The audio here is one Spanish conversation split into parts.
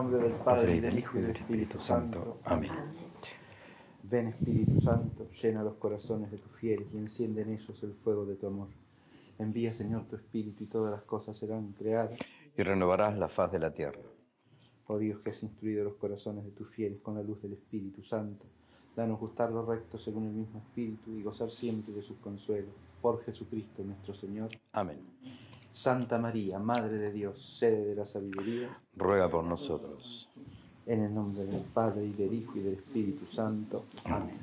nombre del Padre, y del Hijo, y del Espíritu Santo. Amén. Ven, Espíritu Santo, llena los corazones de tus fieles y enciende en ellos el fuego de tu amor. Envía, Señor, tu Espíritu y todas las cosas serán creadas. Y renovarás la faz de la tierra. Oh Dios, que has instruido los corazones de tus fieles con la luz del Espíritu Santo, danos gustar lo recto según el mismo Espíritu y gozar siempre de sus consuelos. Por Jesucristo nuestro Señor. Amén. Santa María, Madre de Dios, sede de la sabiduría, Ruega por nosotros. en el nombre del Padre, y del Hijo, y del Espíritu Santo. Amén.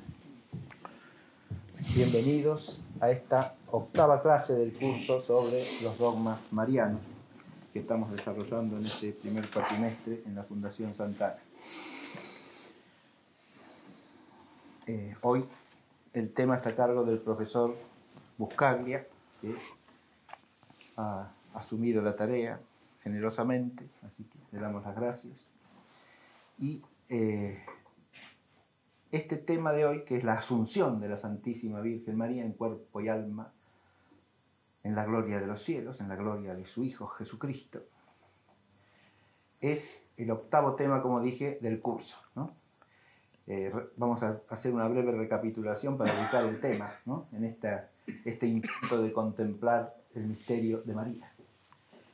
Bienvenidos a esta octava clase del curso sobre los dogmas marianos que estamos desarrollando en este primer cuatrimestre en la Fundación Santana. Hoy el tema está a cargo del profesor Buscaglia, que ha asumido la tarea generosamente, así que le damos las gracias. Y este tema de hoy, que es la asunción de la Santísima Virgen María en cuerpo y alma, en la gloria de los cielos, en la gloria de su Hijo Jesucristo, es el octavo tema, como dije, del curso, ¿no? Vamos a hacer una breve recapitulación para ubicar el tema, ¿no? En este intento de contemplar el misterio de María.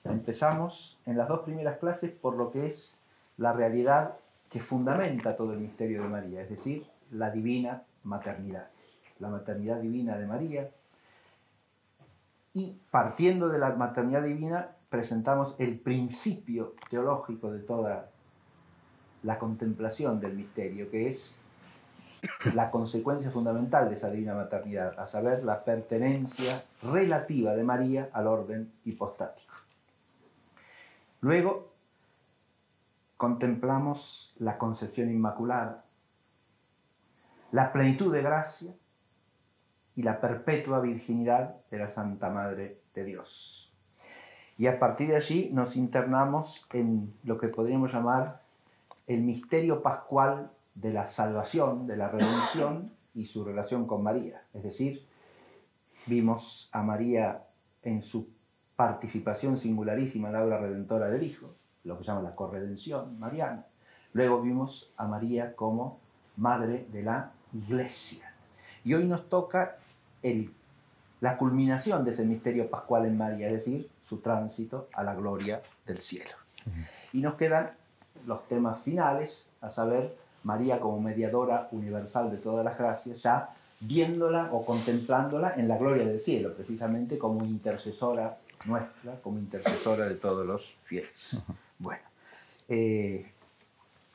Empezamos en las dos primeras clases por lo que es la realidad que fundamenta todo el misterio de María, es decir, la divina maternidad, la maternidad divina de María. Y partiendo de la maternidad divina, presentamos el principio teológico de toda la contemplación del misterio, que es la consecuencia fundamental de esa divina maternidad, a saber, la pertenencia relativa de María al orden hipostático. Luego, contemplamos la concepción inmaculada, la plenitud de gracia y la perpetua virginidad de la Santa Madre de Dios. Y a partir de allí nos internamos en lo que podríamos llamar el misterio pascual de la salvación, de la redención y su relación con María. Es decir, vimos a María en su participación singularísima en la obra redentora del Hijo, lo que se llama la corredención mariana. Luego vimos a María como madre de la Iglesia. Y hoy nos toca la culminación de ese misterio pascual en María, es decir, su tránsito a la gloria del cielo. Y nos quedan los temas finales, a saber, María como mediadora universal de todas las gracias, ya viéndola o contemplándola en la gloria del cielo, precisamente como intercesora nuestra, como intercesora de todos los fieles. Bueno,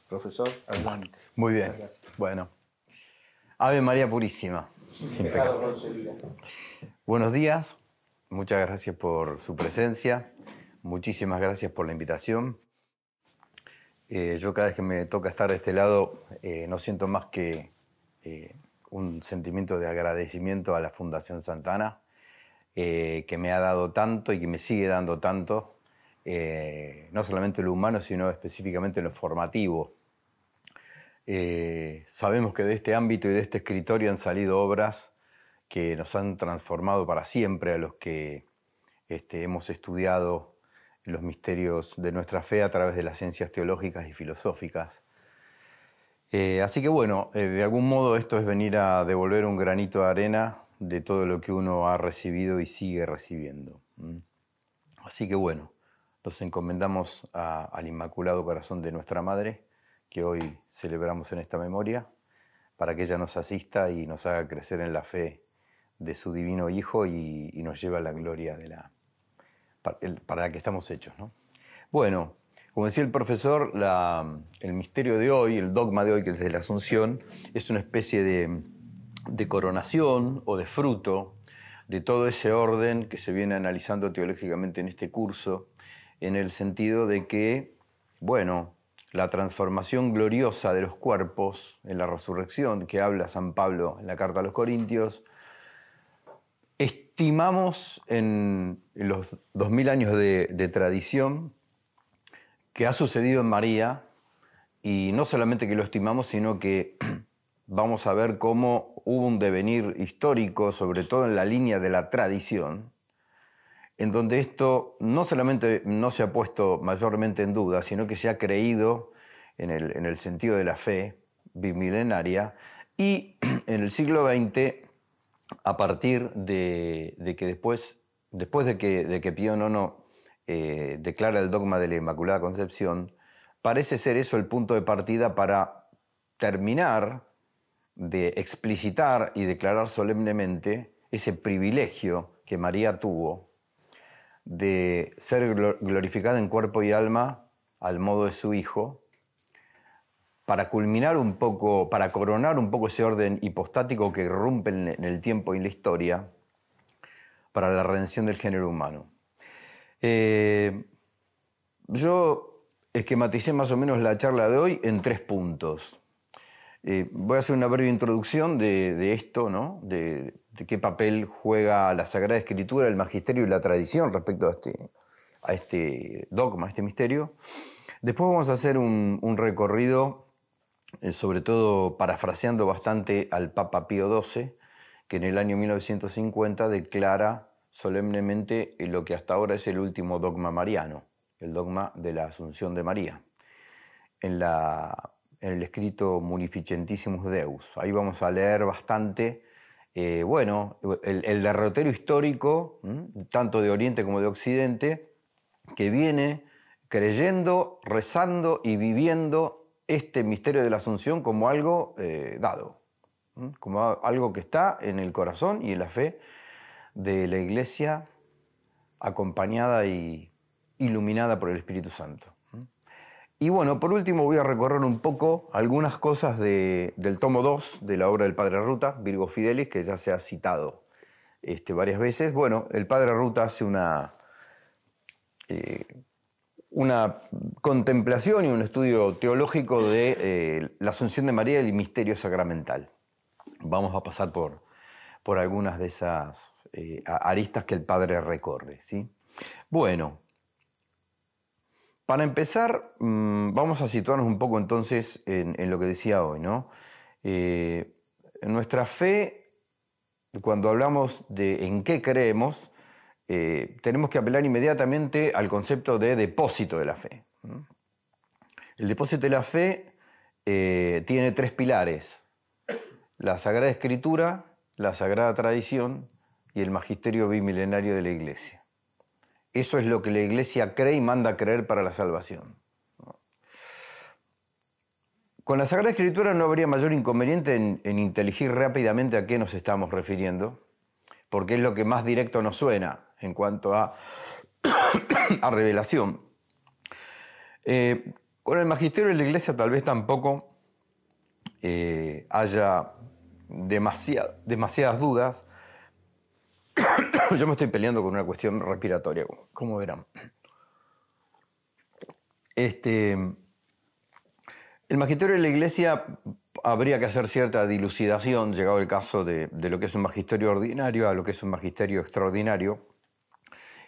profesor, adelante. Muy bien. Bueno. Ave María Purísima. Sin pecado concebida. Buenos días. Muchas gracias por su presencia. Muchísimas gracias por la invitación. Yo cada vez que me toca estar de este lado no siento más que un sentimiento de agradecimiento a la Fundación Santana, que me ha dado tanto y que me sigue dando tanto, no solamente en lo humano, sino específicamente en lo formativo. Sabemos que de este ámbito y de este escritorio han salido obras que nos han transformado para siempre a los que hemos estudiado los misterios de nuestra fe a través de las ciencias teológicas y filosóficas. Así que bueno, de algún modo esto es venir a devolver un granito de arena de todo lo que uno ha recibido y sigue recibiendo. Así que bueno, nos encomendamos al Inmaculado Corazón de nuestra Madre, que hoy celebramos en esta memoria, para que ella nos asista y nos haga crecer en la fe de su divino Hijo y nos lleve a la gloria para la que estamos hechos, ¿no? Bueno, como decía el profesor, el misterio de hoy, el dogma de hoy, que es de la Asunción, es una especie de coronación o de fruto de todo ese orden que se viene analizando teológicamente en este curso, en el sentido de que, bueno, la transformación gloriosa de los cuerpos en la resurrección, que habla San Pablo en la carta a los Corintios, estimamos en los 2000 años de tradición que ha sucedido en María, y no solamente que lo estimamos, sino que vamos a ver cómo hubo un devenir histórico, sobre todo en la línea de la tradición, en donde esto no solamente no se ha puesto mayormente en duda, sino que se ha creído en el sentido de la fe bimilenaria, y en el siglo XX, a partir de que después de que Pío IX declara el dogma de la Inmaculada Concepción, parece ser eso el punto de partida para terminar de explicitar y declarar solemnemente ese privilegio que María tuvo de ser glorificada en cuerpo y alma al modo de su Hijo, para culminar un poco, para coronar un poco ese orden hipostático que irrumpe en el tiempo y en la historia, para la redención del género humano. Yo esquematicé más o menos la charla de hoy en 3 puntos. Voy a hacer una breve introducción de esto, ¿no? De qué papel juega la Sagrada Escritura, el magisterio y la tradición respecto a este dogma, a este misterio. Después vamos a hacer un recorrido, sobre todo parafraseando bastante al Papa Pío XII, que en el año 1950 declara solemnemente lo que hasta ahora es el último dogma mariano, el dogma de la Asunción de María, en el escrito Munificentissimus Deus. Ahí vamos a leer bastante, el derrotero histórico, tanto de Oriente como de Occidente, que viene creyendo, rezando y viviendo este misterio de la Asunción como algo dado, como algo que está en el corazón y en la fe de la Iglesia, acompañada y iluminada por el Espíritu Santo. Y bueno, por último voy a recorrer un poco algunas cosas del tomo 2 de la obra del Padre Ruta, Virgo Fidelis, que ya se ha citado varias veces. Bueno, el Padre Ruta hace una contemplación y un estudio teológico de la Asunción de María y el misterio sacramental. Vamos a pasar por algunas de esas aristas que el Padre recorre, ¿sí? Bueno, para empezar, vamos a situarnos un poco entonces en lo que decía hoy, ¿no? En nuestra fe, cuando hablamos de en qué creemos, tenemos que apelar inmediatamente al concepto de depósito de la fe. El depósito de la fe tiene 3 pilares: la Sagrada Escritura, la Sagrada Tradición y el magisterio bimilenario de la Iglesia. Eso es lo que la Iglesia cree y manda a creer para la salvación. Con la Sagrada Escritura no habría mayor inconveniente en inteligir rápidamente a qué nos estamos refiriendo, porque es lo que más directo nos suena en cuanto a revelación. Con el magisterio de la Iglesia tal vez tampoco haya demasiadas dudas. Yo me estoy peleando con una cuestión respiratoria, como verán. El magisterio de la Iglesia habría que hacer cierta dilucidación, llegado el caso de lo que es un magisterio ordinario a lo que es un magisterio extraordinario,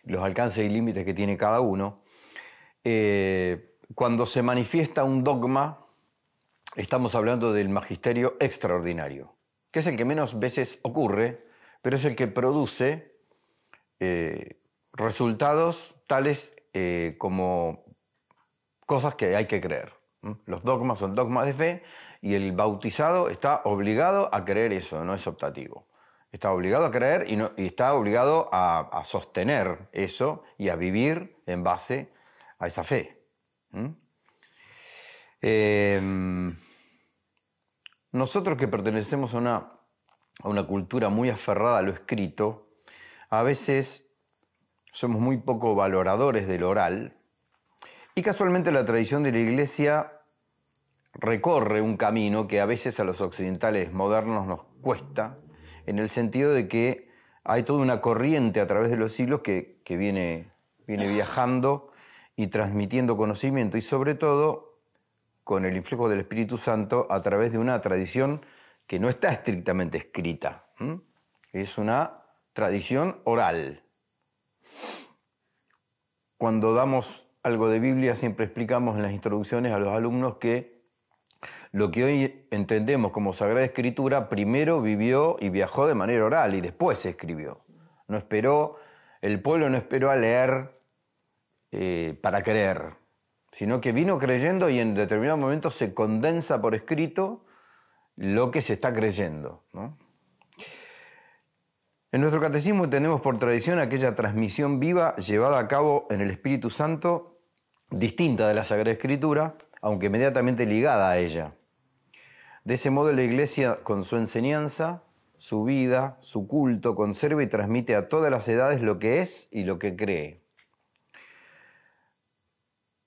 los alcances y límites que tiene cada uno. Cuando se manifiesta un dogma, estamos hablando del magisterio extraordinario, que es el que menos veces ocurre, pero es el que produce resultados tales como cosas que hay que creer. Los dogmas son dogmas de fe y el bautizado está obligado a creer eso, no es optativo. Está obligado a creer y está obligado a sostener eso y a vivir en base a esa fe. Nosotros que pertenecemos a una cultura muy aferrada a lo escrito, a veces somos muy poco valoradores del oral, y casualmente la tradición de la Iglesia recorre un camino que a veces a los occidentales modernos nos cuesta, en el sentido de que hay toda una corriente a través de los siglos que viene viajando y transmitiendo conocimiento, y sobre todo con el influjo del Espíritu Santo a través de una tradición que no está estrictamente escrita. Es una tradición oral. Cuando damos algo de Biblia siempre explicamos en las introducciones a los alumnos que lo que hoy entendemos como Sagrada Escritura primero vivió y viajó de manera oral y después se escribió. El pueblo no esperó a leer para creer. sino que vino creyendo y en determinado momento se condensa por escrito lo que se está creyendo, ¿no? En nuestro catecismo entendemos por tradición aquella transmisión viva llevada a cabo en el Espíritu Santo, distinta de la Sagrada Escritura, aunque inmediatamente ligada a ella. De ese modo la Iglesia, con su enseñanza, su vida, su culto, conserva y transmite a todas las edades lo que es y lo que cree.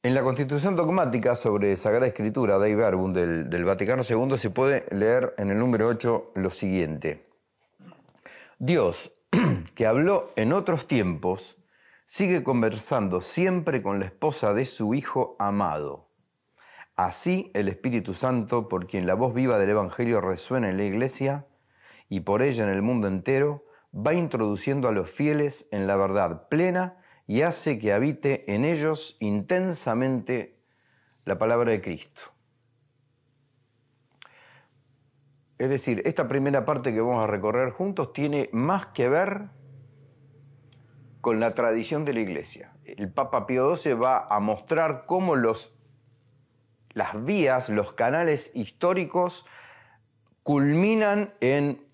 En la Constitución Dogmática sobre Sagrada Escritura, Dei Verbum, del Vaticano II, se puede leer en el número 8 lo siguiente. Dios, que habló en otros tiempos, sigue conversando siempre con la esposa de su Hijo amado. Así el Espíritu Santo, por quien la voz viva del Evangelio resuena en la Iglesia y por ella en el mundo entero, va introduciendo a los fieles en la verdad plena y hace que habite en ellos intensamente la palabra de Cristo. Es decir, esta primera parte que vamos a recorrer juntos tiene más que ver con la tradición de la Iglesia. El Papa Pío XII va a mostrar cómo las vías, los canales históricos culminan en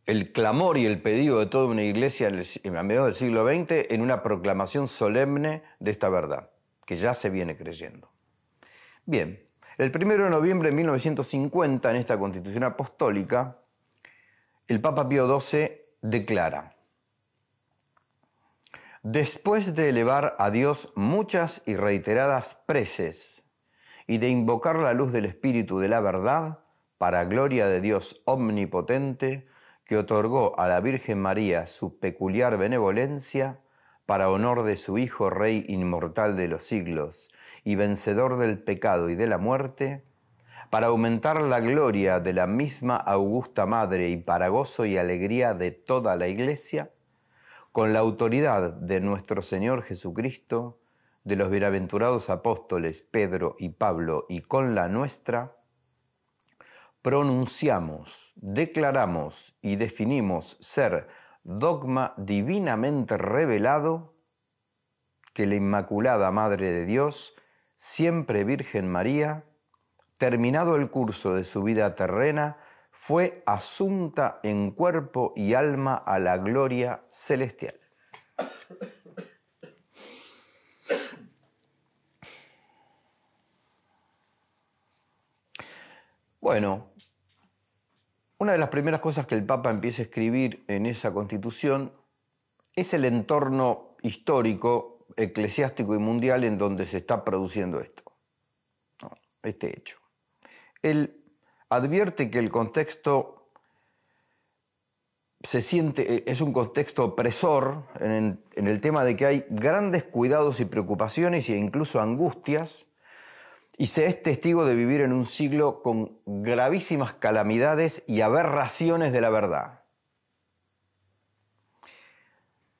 el clamor y el pedido de toda una iglesia a mediados del siglo XX en una proclamación solemne de esta verdad, que ya se viene creyendo. Bien, el 1 de noviembre de 1950, en esta Constitución Apostólica, el Papa Pío XII declara: después de elevar a Dios muchas y reiteradas preces y de invocar la luz del Espíritu de la verdad, para gloria de Dios omnipotente, que otorgó a la Virgen María su peculiar benevolencia, para honor de su Hijo Rey inmortal de los siglos y vencedor del pecado y de la muerte, para aumentar la gloria de la misma augusta Madre y para gozo y alegría de toda la Iglesia, con la autoridad de nuestro Señor Jesucristo, de los bienaventurados apóstoles Pedro y Pablo y con la nuestra, pronunciamos, declaramos y definimos ser dogma divinamente revelado que la Inmaculada Madre de Dios, siempre Virgen María, terminado el curso de su vida terrena, fue asunta en cuerpo y alma a la gloria celestial. Bueno, una de las primeras cosas que el Papa empieza a escribir en esa Constitución es el entorno histórico, eclesiástico y mundial en donde se está produciendo esto, ¿no? Este hecho. Él advierte que el contexto es un contexto opresor en el tema de que hay grandes cuidados y preocupaciones e incluso angustias, y se es testigo de vivir en un siglo con gravísimas calamidades y aberraciones de la verdad.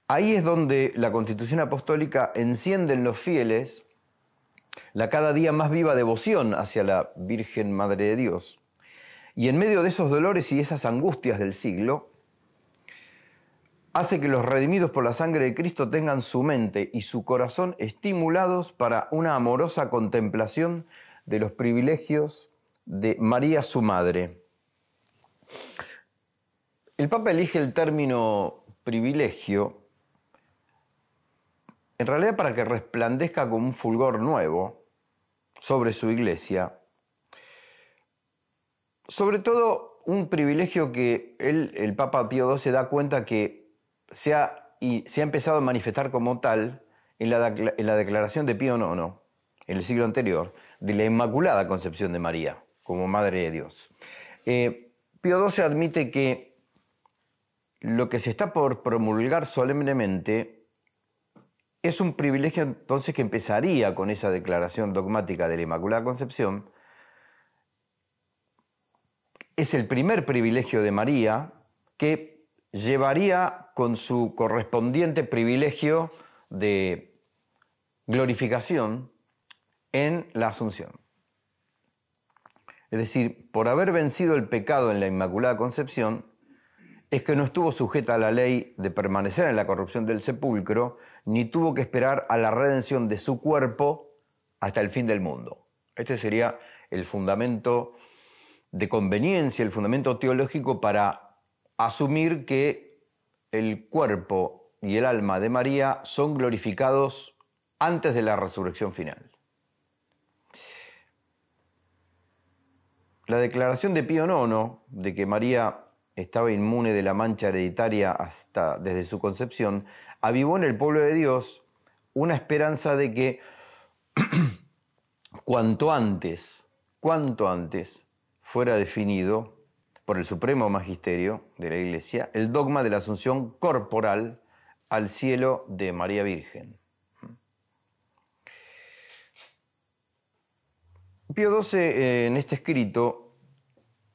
Ahí es donde la Constitución Apostólica enciende en los fieles la cada día más viva devoción hacia la Virgen Madre de Dios. Y en medio de esos dolores y esas angustias del siglo, hace que los redimidos por la sangre de Cristo tengan su mente y su corazón estimulados para una amorosa contemplación de los privilegios de María, su madre. El Papa elige el término privilegio, en realidad para que resplandezca como un fulgor nuevo sobre su iglesia, sobre todo un privilegio que el Papa Pío XII da cuenta que se ha empezado a manifestar como tal en la declaración de Pío IX, en el siglo anterior, de la Inmaculada Concepción de María como Madre de Dios. Pío XII admite que lo que se está por promulgar solemnemente es un privilegio entonces que empezaría con esa declaración dogmática de la Inmaculada Concepción. Es el primer privilegio de María que llevaría con su correspondiente privilegio de glorificación en la Asunción. Es decir, por haber vencido el pecado en la Inmaculada Concepción, es que no estuvo sujeta a la ley de permanecer en la corrupción del sepulcro, ni tuvo que esperar a la redención de su cuerpo hasta el fin del mundo. Este sería el fundamento de conveniencia, el fundamento teológico para asumir que el cuerpo y el alma de María son glorificados antes de la resurrección final. La declaración de Pío IX de que María estaba inmune de la mancha hereditaria desde su concepción, avivó en el pueblo de Dios una esperanza de que cuanto antes fuera definido por el Supremo Magisterio de la Iglesia el dogma de la asunción corporal al cielo de María Virgen. Pío XII en este escrito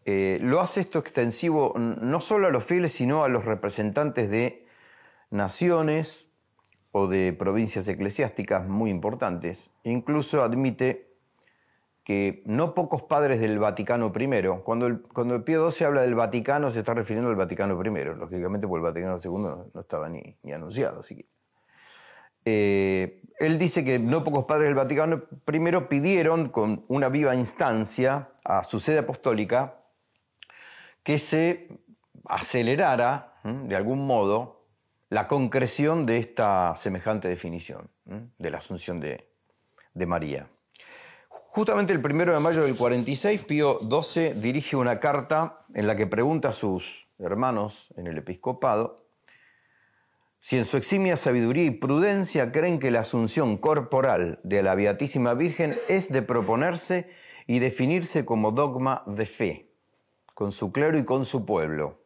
lo hace esto extensivo no solo a los fieles, sino a los representantes de naciones o de provincias eclesiásticas muy importantes. Incluso admite que no pocos padres del Vaticano I, cuando Pío XII habla del Vaticano se está refiriendo al Vaticano I, lógicamente porque el Vaticano II no estaba ni anunciado siquiera. Él dice que no pocos padres del Vaticano I pidieron con una viva instancia a su sede apostólica que se acelerara, de algún modo, la concreción de esta semejante definición, de la asunción de María. Justamente el 1 de mayo del 46, Pío XII dirige una carta en la que pregunta a sus hermanos en el episcopado si en su eximia sabiduría y prudencia creen que la asunción corporal de la Beatísima Virgen es de proponerse y definirse como dogma de fe, con su clero y con su pueblo.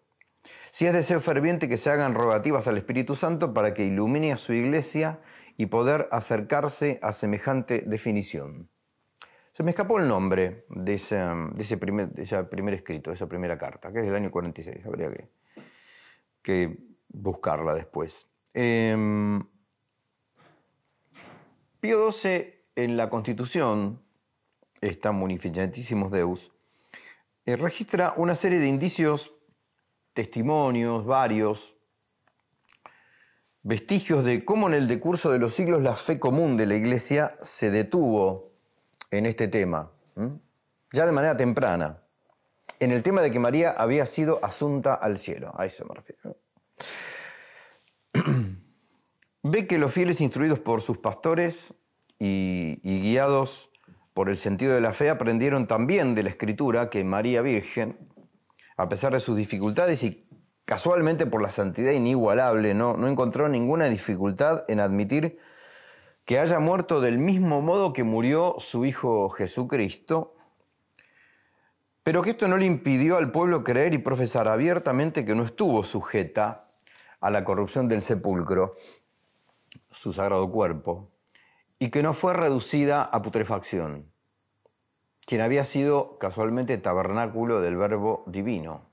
Si es deseo ferviente que se hagan rogativas al Espíritu Santo para que ilumine a su iglesia y poder acercarse a semejante definición. Se me escapó el nombre de ese primer escrito, de esa primera carta, que es del año 46, habría que buscarla después. Pío XII en la Constitución, esta Munificentissimus Deus, registra una serie de indicios, testimonios varios, vestigios de cómo en el decurso de los siglos la fe común de la Iglesia se detuvo en este tema, ya de manera temprana, en el tema de que María había sido asunta al cielo, a eso me refiero. Ve que los fieles instruidos por sus pastores y guiados por el sentido de la fe aprendieron también de la Escritura que María Virgen, a pesar de sus dificultades y casualmente por la santidad inigualable, no encontró ninguna dificultad en admitir que haya muerto del mismo modo que murió su Hijo Jesucristo, pero que esto no le impidió al pueblo creer y profesar abiertamente que no estuvo sujeta a la corrupción del sepulcro, su sagrado cuerpo, y que no fue reducida a putrefacción, quien había sido casualmente tabernáculo del Verbo divino.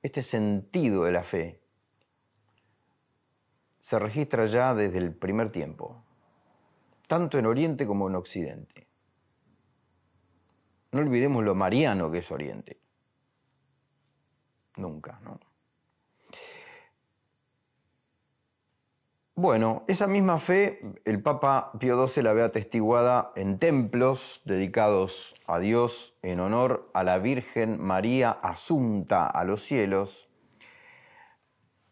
Este sentido de la fe se registra ya desde el primer tiempo, tanto en Oriente como en Occidente. No olvidemos lo mariano que es Oriente. Nunca, ¿no? Bueno, esa misma fe el Papa Pío XII la ve atestiguada en templos dedicados a Dios en honor a la Virgen María asunta a los cielos.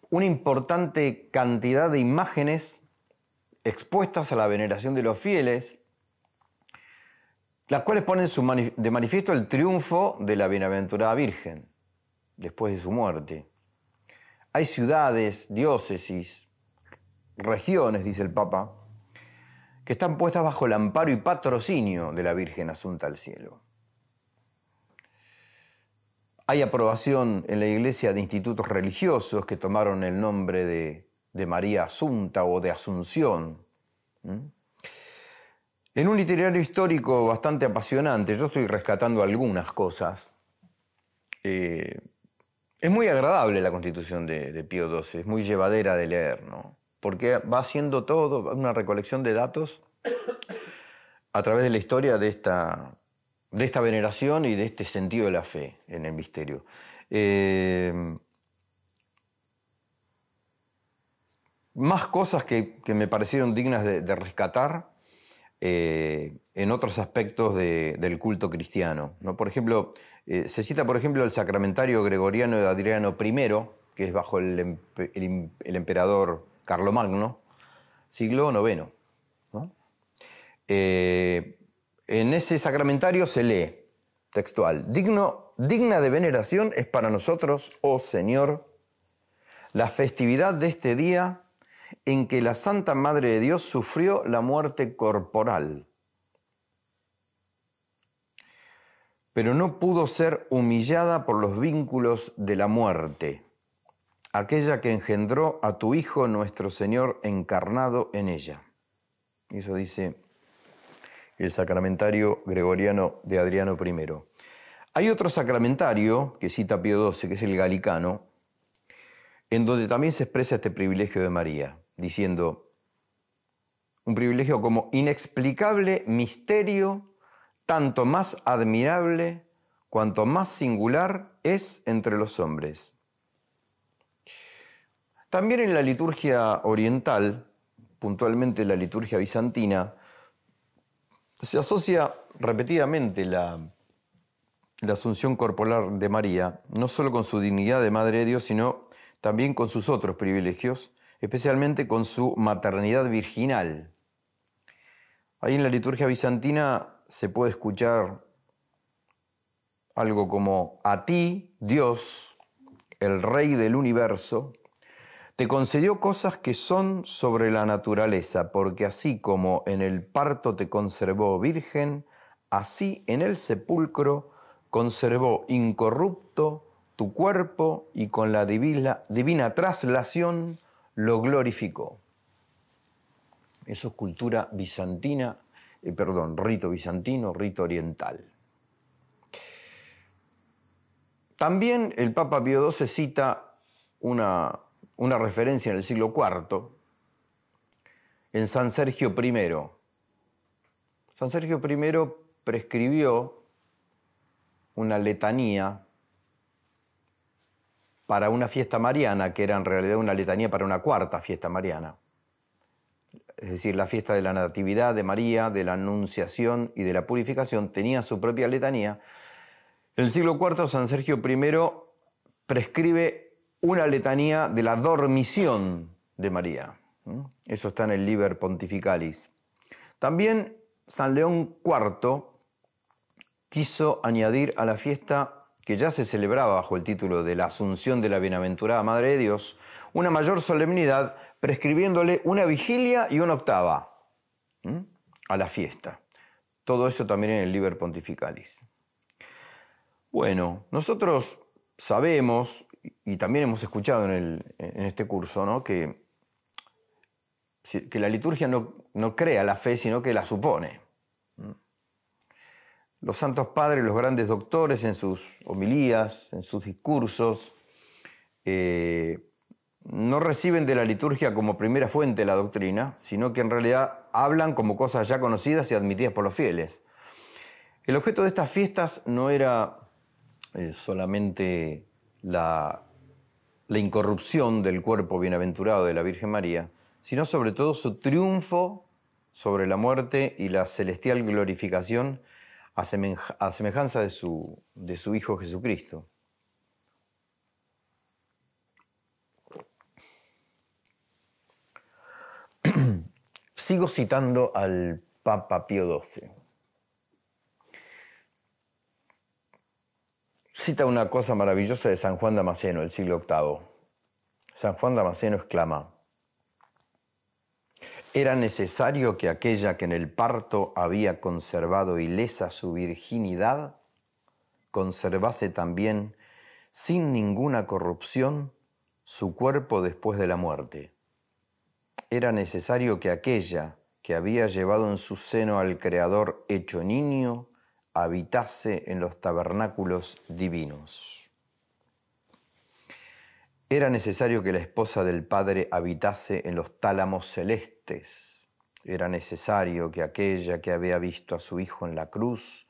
Una importante cantidad de imágenes expuestas a la veneración de los fieles, las cuales ponen de manifiesto el triunfo de la bienaventurada Virgen después de su muerte. Hay ciudades, diócesis, regiones, dice el Papa, que están puestas bajo el amparo y patrocinio de la Virgen asunta al cielo. Hay aprobación en la Iglesia de institutos religiosos que tomaron el nombre de María Asunta o de Asunción. En un itinerario histórico bastante apasionante, yo estoy rescatando algunas cosas. Es muy agradable la Constitución de Pío XII, es muy llevadera de leer, ¿no? Porque va haciendo todo, una recolección de datos a través de la historia de esta veneración y de este sentido de la fe en el misterio. Más cosas que me parecieron dignas de rescatar. en otros aspectos del culto cristiano, ¿no? Por ejemplo, se cita, por ejemplo, el sacramentario gregoriano de Adriano I, que es bajo el emperador Carlomagno, siglo IX, ¿no? En ese sacramentario se lee, textual, digna de veneración es para nosotros, oh Señor, la festividad de este día en que la Santa Madre de Dios sufrió la muerte corporal, pero no pudo ser humillada por los vínculos de la muerte, aquella que engendró a tu Hijo nuestro Señor encarnado en ella. Eso dice el sacramentario gregoriano de Adriano I. Hay otro sacramentario que cita Pío XII, que es el Galicano, en donde también se expresa este privilegio de María, diciendo un privilegio como inexplicable misterio, tanto más admirable cuanto más singular es entre los hombres. También en la liturgia oriental, puntualmente la liturgia bizantina, se asocia repetidamente la asunción corporal de María, no solo con su dignidad de Madre de Dios, sino también con sus otros privilegios, especialmente con su maternidad virginal. Ahí en la liturgia bizantina se puede escuchar algo como: a ti, Dios, el Rey del universo, te concedió cosas que son sobre la naturaleza, porque así como en el parto te conservó virgen, así en el sepulcro conservó incorrupto tu cuerpo y con la divina traslación lo glorificó. Eso es cultura bizantina, rito bizantino, rito oriental. También el Papa Pío XII cita una referencia en el siglo IV, en San Sergio I. San Sergio I prescribió una letanía para una fiesta mariana, que era en realidad una letanía para una cuarta fiesta mariana. Es decir, la fiesta de la Natividad de María, de la Anunciación y de la Purificación tenía su propia letanía. En el siglo IV, San Sergio I prescribe una letanía de la dormición de María. Eso está en el Liber Pontificalis. También San León IV quiso añadir a la fiesta que ya se celebraba bajo el título de la Asunción de la Bienaventurada Madre de Dios, una mayor solemnidad, prescribiéndole una vigilia y una octava a la fiesta. Todo eso también en el Liber Pontificalis. Bueno, nosotros sabemos, y también hemos escuchado en este curso, ¿no?, que la liturgia no crea la fe, sino que la supone. Los santos padres, los grandes doctores, en sus homilías, en sus discursos, no reciben de la liturgia como primera fuente de la doctrina, sino que en realidad hablan como cosas ya conocidas y admitidas por los fieles. El objeto de estas fiestas no era solamente la incorrupción del cuerpo bienaventurado de la Virgen María, sino sobre todo su triunfo sobre la muerte y la celestial glorificación a semejanza de su Hijo Jesucristo. Sigo citando al Papa Pío XII. Cita una cosa maravillosa de San Juan Damasceno, del siglo VIII. San Juan Damasceno exclama: era necesario que aquella que en el parto había conservado ilesa su virginidad, conservase también, sin ninguna corrupción, su cuerpo después de la muerte. Era necesario que aquella que había llevado en su seno al Creador hecho niño, habitase en los tabernáculos divinos. Era necesario que la esposa del Padre habitase en los tálamos celestes. Era necesario que aquella que había visto a su Hijo en la cruz,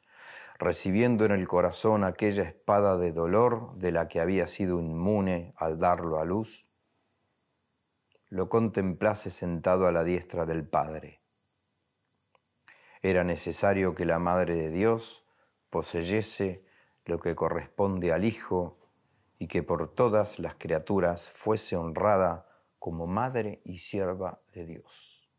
recibiendo en el corazón aquella espada de dolor de la que había sido inmune al darlo a luz, lo contemplase sentado a la diestra del Padre. era necesario que la Madre de Dios poseyese lo que corresponde al Hijo y que por todas las criaturas fuese honrada como Madre y Sierva de Dios.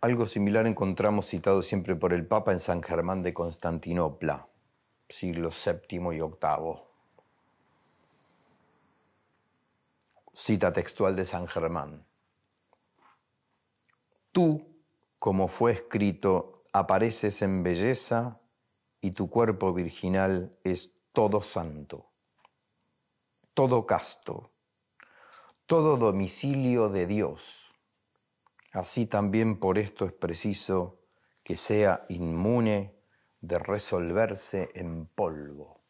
Algo similar encontramos citado siempre por el Papa en San Germán de Constantinopla, siglos VII y VIII. Cita textual de San Germán. Tú, como fue escrito, apareces en belleza y tu cuerpo virginal es todo santo, todo casto, todo domicilio de Dios. Así también por esto es preciso que sea inmune de resolverse en polvo,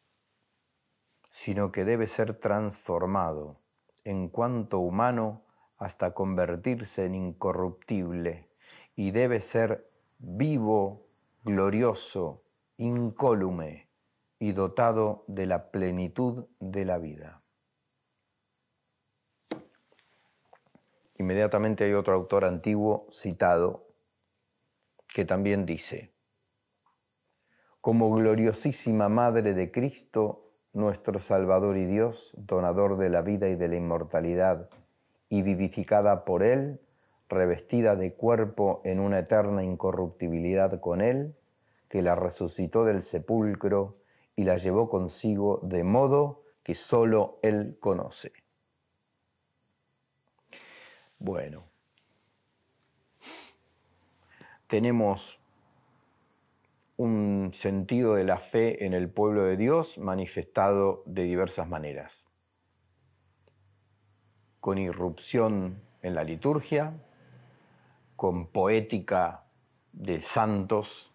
sino que debe ser transformado en cuanto humano hasta convertirse en incorruptible y debe ser vivo, glorioso, incólume y dotado de la plenitud de la vida. Inmediatamente hay otro autor antiguo citado que también dice: como gloriosísima Madre de Cristo, nuestro Salvador y Dios, donador de la vida y de la inmortalidad, y vivificada por Él, revestida de cuerpo en una eterna incorruptibilidad con Él, que la resucitó del sepulcro y la llevó consigo de modo que solo Él conoce. Bueno, tenemos un sentido de la fe en el pueblo de Dios manifestado de diversas maneras. Con irrupción en la liturgia, con poética de santos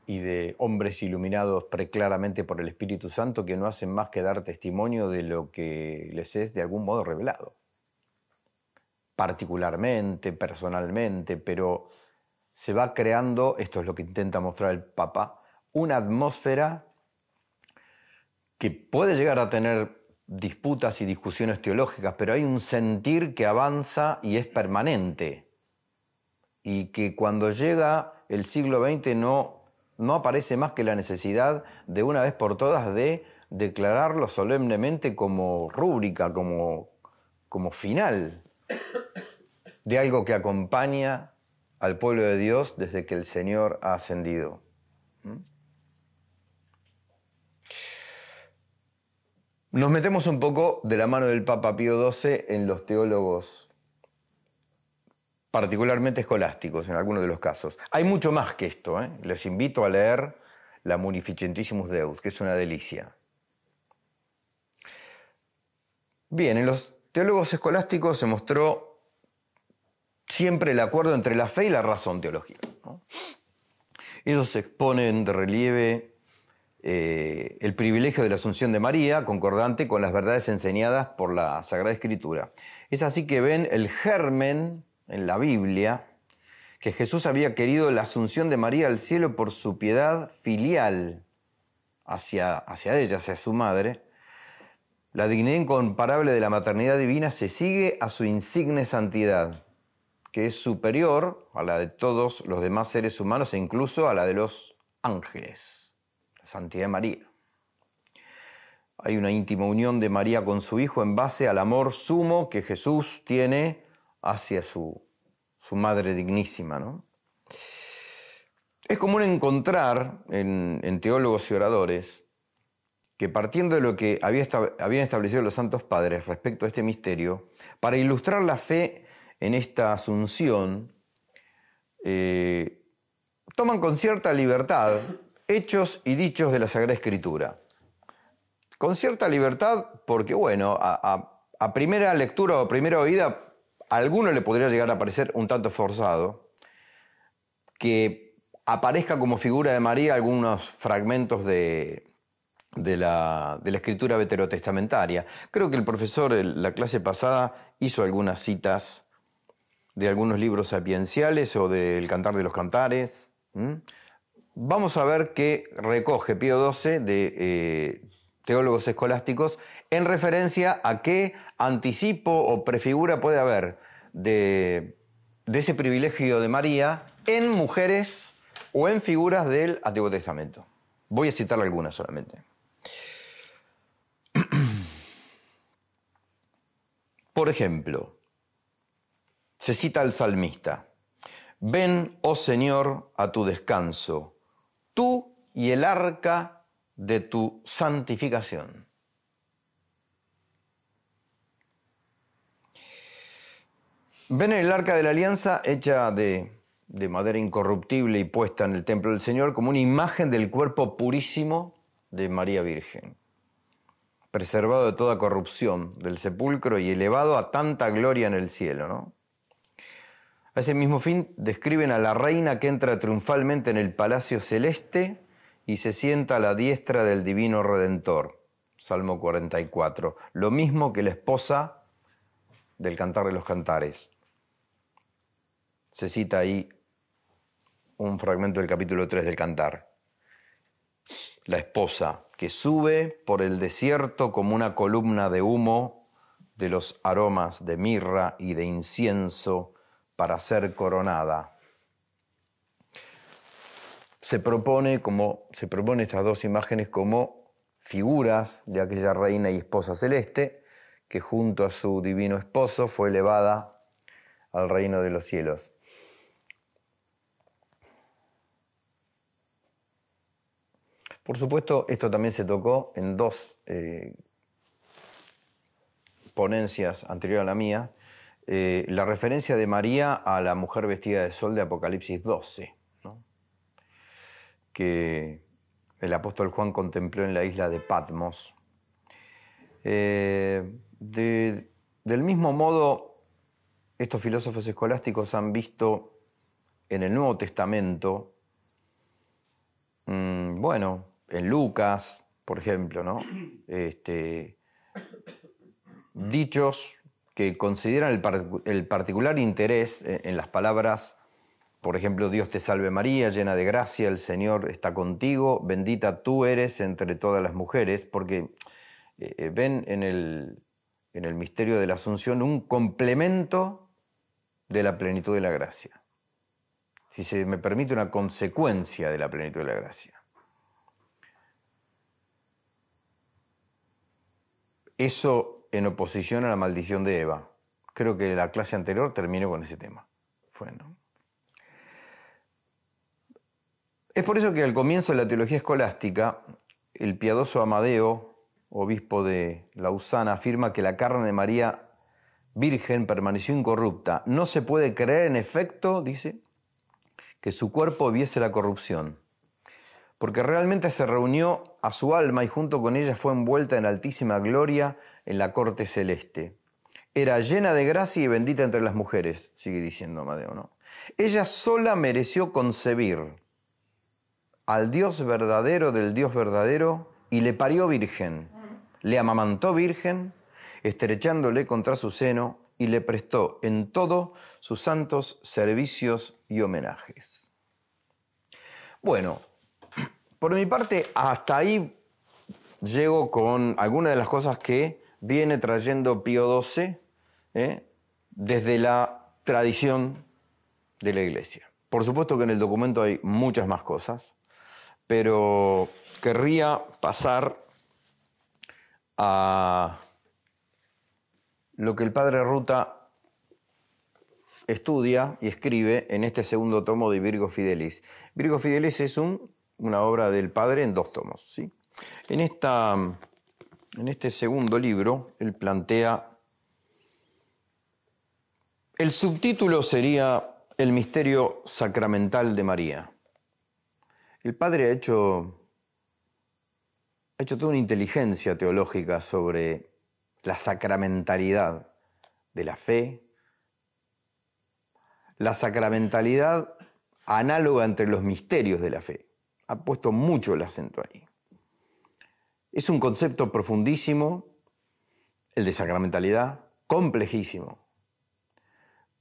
y de hombres iluminados preclaramente por el Espíritu Santo que no hacen más que dar testimonio de lo que les es de algún modo revelado. Particularmente, personalmente, pero se va creando, esto es lo que intenta mostrar el Papa, una atmósfera que puede llegar a tener disputas y discusiones teológicas, pero hay un sentir que avanza y es permanente. Y que cuando llega el siglo XX no aparece más que la necesidad de una vez por todas de declararlo solemnemente como rúbrica, como final de algo que acompaña al pueblo de Dios desde que el Señor ha ascendido. Nos metemos un poco de la mano del Papa Pío XII en los teólogos, particularmente escolásticos en algunos de los casos. Hay mucho más que esto, ¿eh? Les invito a leer la Munificentissimus Deus, que es una delicia. Bien, en los teólogos escolásticos se mostró siempre el acuerdo entre la fe y la razón teológica, ¿no? Ellos exponen de relieve el privilegio de la Asunción de María, concordante con las verdades enseñadas por la Sagrada Escritura. Es así que ven el germen en la Biblia que Jesús había querido la Asunción de María al cielo por su piedad filial hacia ella, hacia su madre. La dignidad incomparable de la maternidad divina se sigue a su insigne santidad, que es superior a la de todos los demás seres humanos e incluso a la de los ángeles, la santidad de María. Hay una íntima unión de María con su Hijo en base al amor sumo que Jesús tiene hacia su Madre dignísima, ¿no? Es común encontrar en teólogos y oradores que partiendo de lo que habían establecido los santos padres respecto a este misterio, para ilustrar la fe en esta asunción, toman con cierta libertad hechos y dichos de la Sagrada Escritura. Con cierta libertad porque, bueno, a primera lectura o primera oída, a alguno le podría llegar a parecer un tanto forzado que aparezca como figura de María algunos fragmentos de la Escritura veterotestamentaria. Creo que el profesor en la clase pasada hizo algunas citas de algunos libros sapienciales o del Cantar de los Cantares. Vamos a ver qué recoge Pío XII de teólogos escolásticos en referencia a qué anticipo o prefigura puede haber de ese privilegio de María en mujeres o en figuras del Antiguo Testamento. Voy a citar algunas solamente. Por ejemplo, se cita al salmista: ven, oh Señor, a tu descanso, tú y el arca de tu santificación. Ven el arca de la alianza hecha de madera incorruptible y puesta en el templo del Señor como una imagen del cuerpo purísimo de María Virgen, preservado de toda corrupción del sepulcro y elevado a tanta gloria en el cielo, ¿no? A ese mismo fin describen a la reina que entra triunfalmente en el palacio celeste y se sienta a la diestra del divino Redentor, Salmo 44, lo mismo que la esposa del Cantar de los Cantares. Se cita ahí un fragmento del capítulo 3 del Cantar. La esposa que sube por el desierto como una columna de humo de los aromas de mirra y de incienso para ser coronada. Se propone estas dos imágenes como figuras de aquella reina y esposa celeste que junto a su divino esposo fue elevada al reino de los cielos. Por supuesto, esto también se tocó en dos ponencias anteriores a la mía, la referencia de María a la mujer vestida de sol de Apocalipsis 12, ¿no? Que el apóstol Juan contempló en la isla de Patmos. Del mismo modo, estos filósofos escolásticos han visto en el Nuevo Testamento, en Lucas, por ejemplo, ¿no? Dichos que consideran el particular interés en las palabras, por ejemplo, Dios te salve María, llena de gracia, el Señor está contigo, bendita tú eres entre todas las mujeres, porque ven en el misterio de la Asunción un complemento de la plenitud de la gracia. Si se me permite, una consecuencia de la plenitud de la gracia. Eso en oposición a la maldición de Eva. Creo que la clase anterior terminó con ese tema. ¿No? Es por eso que al comienzo de la teología escolástica, el piadoso Amadeo, obispo de Lausana, afirma que la carne de María Virgen permaneció incorrupta. No se puede creer, en efecto, dice, que su cuerpo viese la corrupción, porque realmente se reunió a su alma y junto con ella fue envuelta en altísima gloria en la corte celeste. Era llena de gracia y bendita entre las mujeres, sigue diciendo Amadeo, ¿no? Ella sola mereció concebir al Dios verdadero del Dios verdadero y le parió virgen, le amamantó virgen, estrechándole contra su seno y le prestó en todo sus santos servicios y homenajes. Bueno, por mi parte, hasta ahí llego con algunas de las cosas que viene trayendo Pío XII desde la tradición de la Iglesia. Por supuesto que en el documento hay muchas más cosas, pero querría pasar a lo que el padre Ruta estudia y escribe en este segundo tomo de Virgo Fidelis. Virgo Fidelis es una obra del padre en 2 tomos, ¿sí? En este segundo libro, él plantea, el subtítulo sería El misterio sacramental de María. El padre ha hecho toda una inteligencia teológica sobre la sacramentalidad de la fe, la sacramentalidad análoga entre los misterios de la fe. Ha puesto mucho el acento ahí. Es un concepto profundísimo, el de sacramentalidad, complejísimo,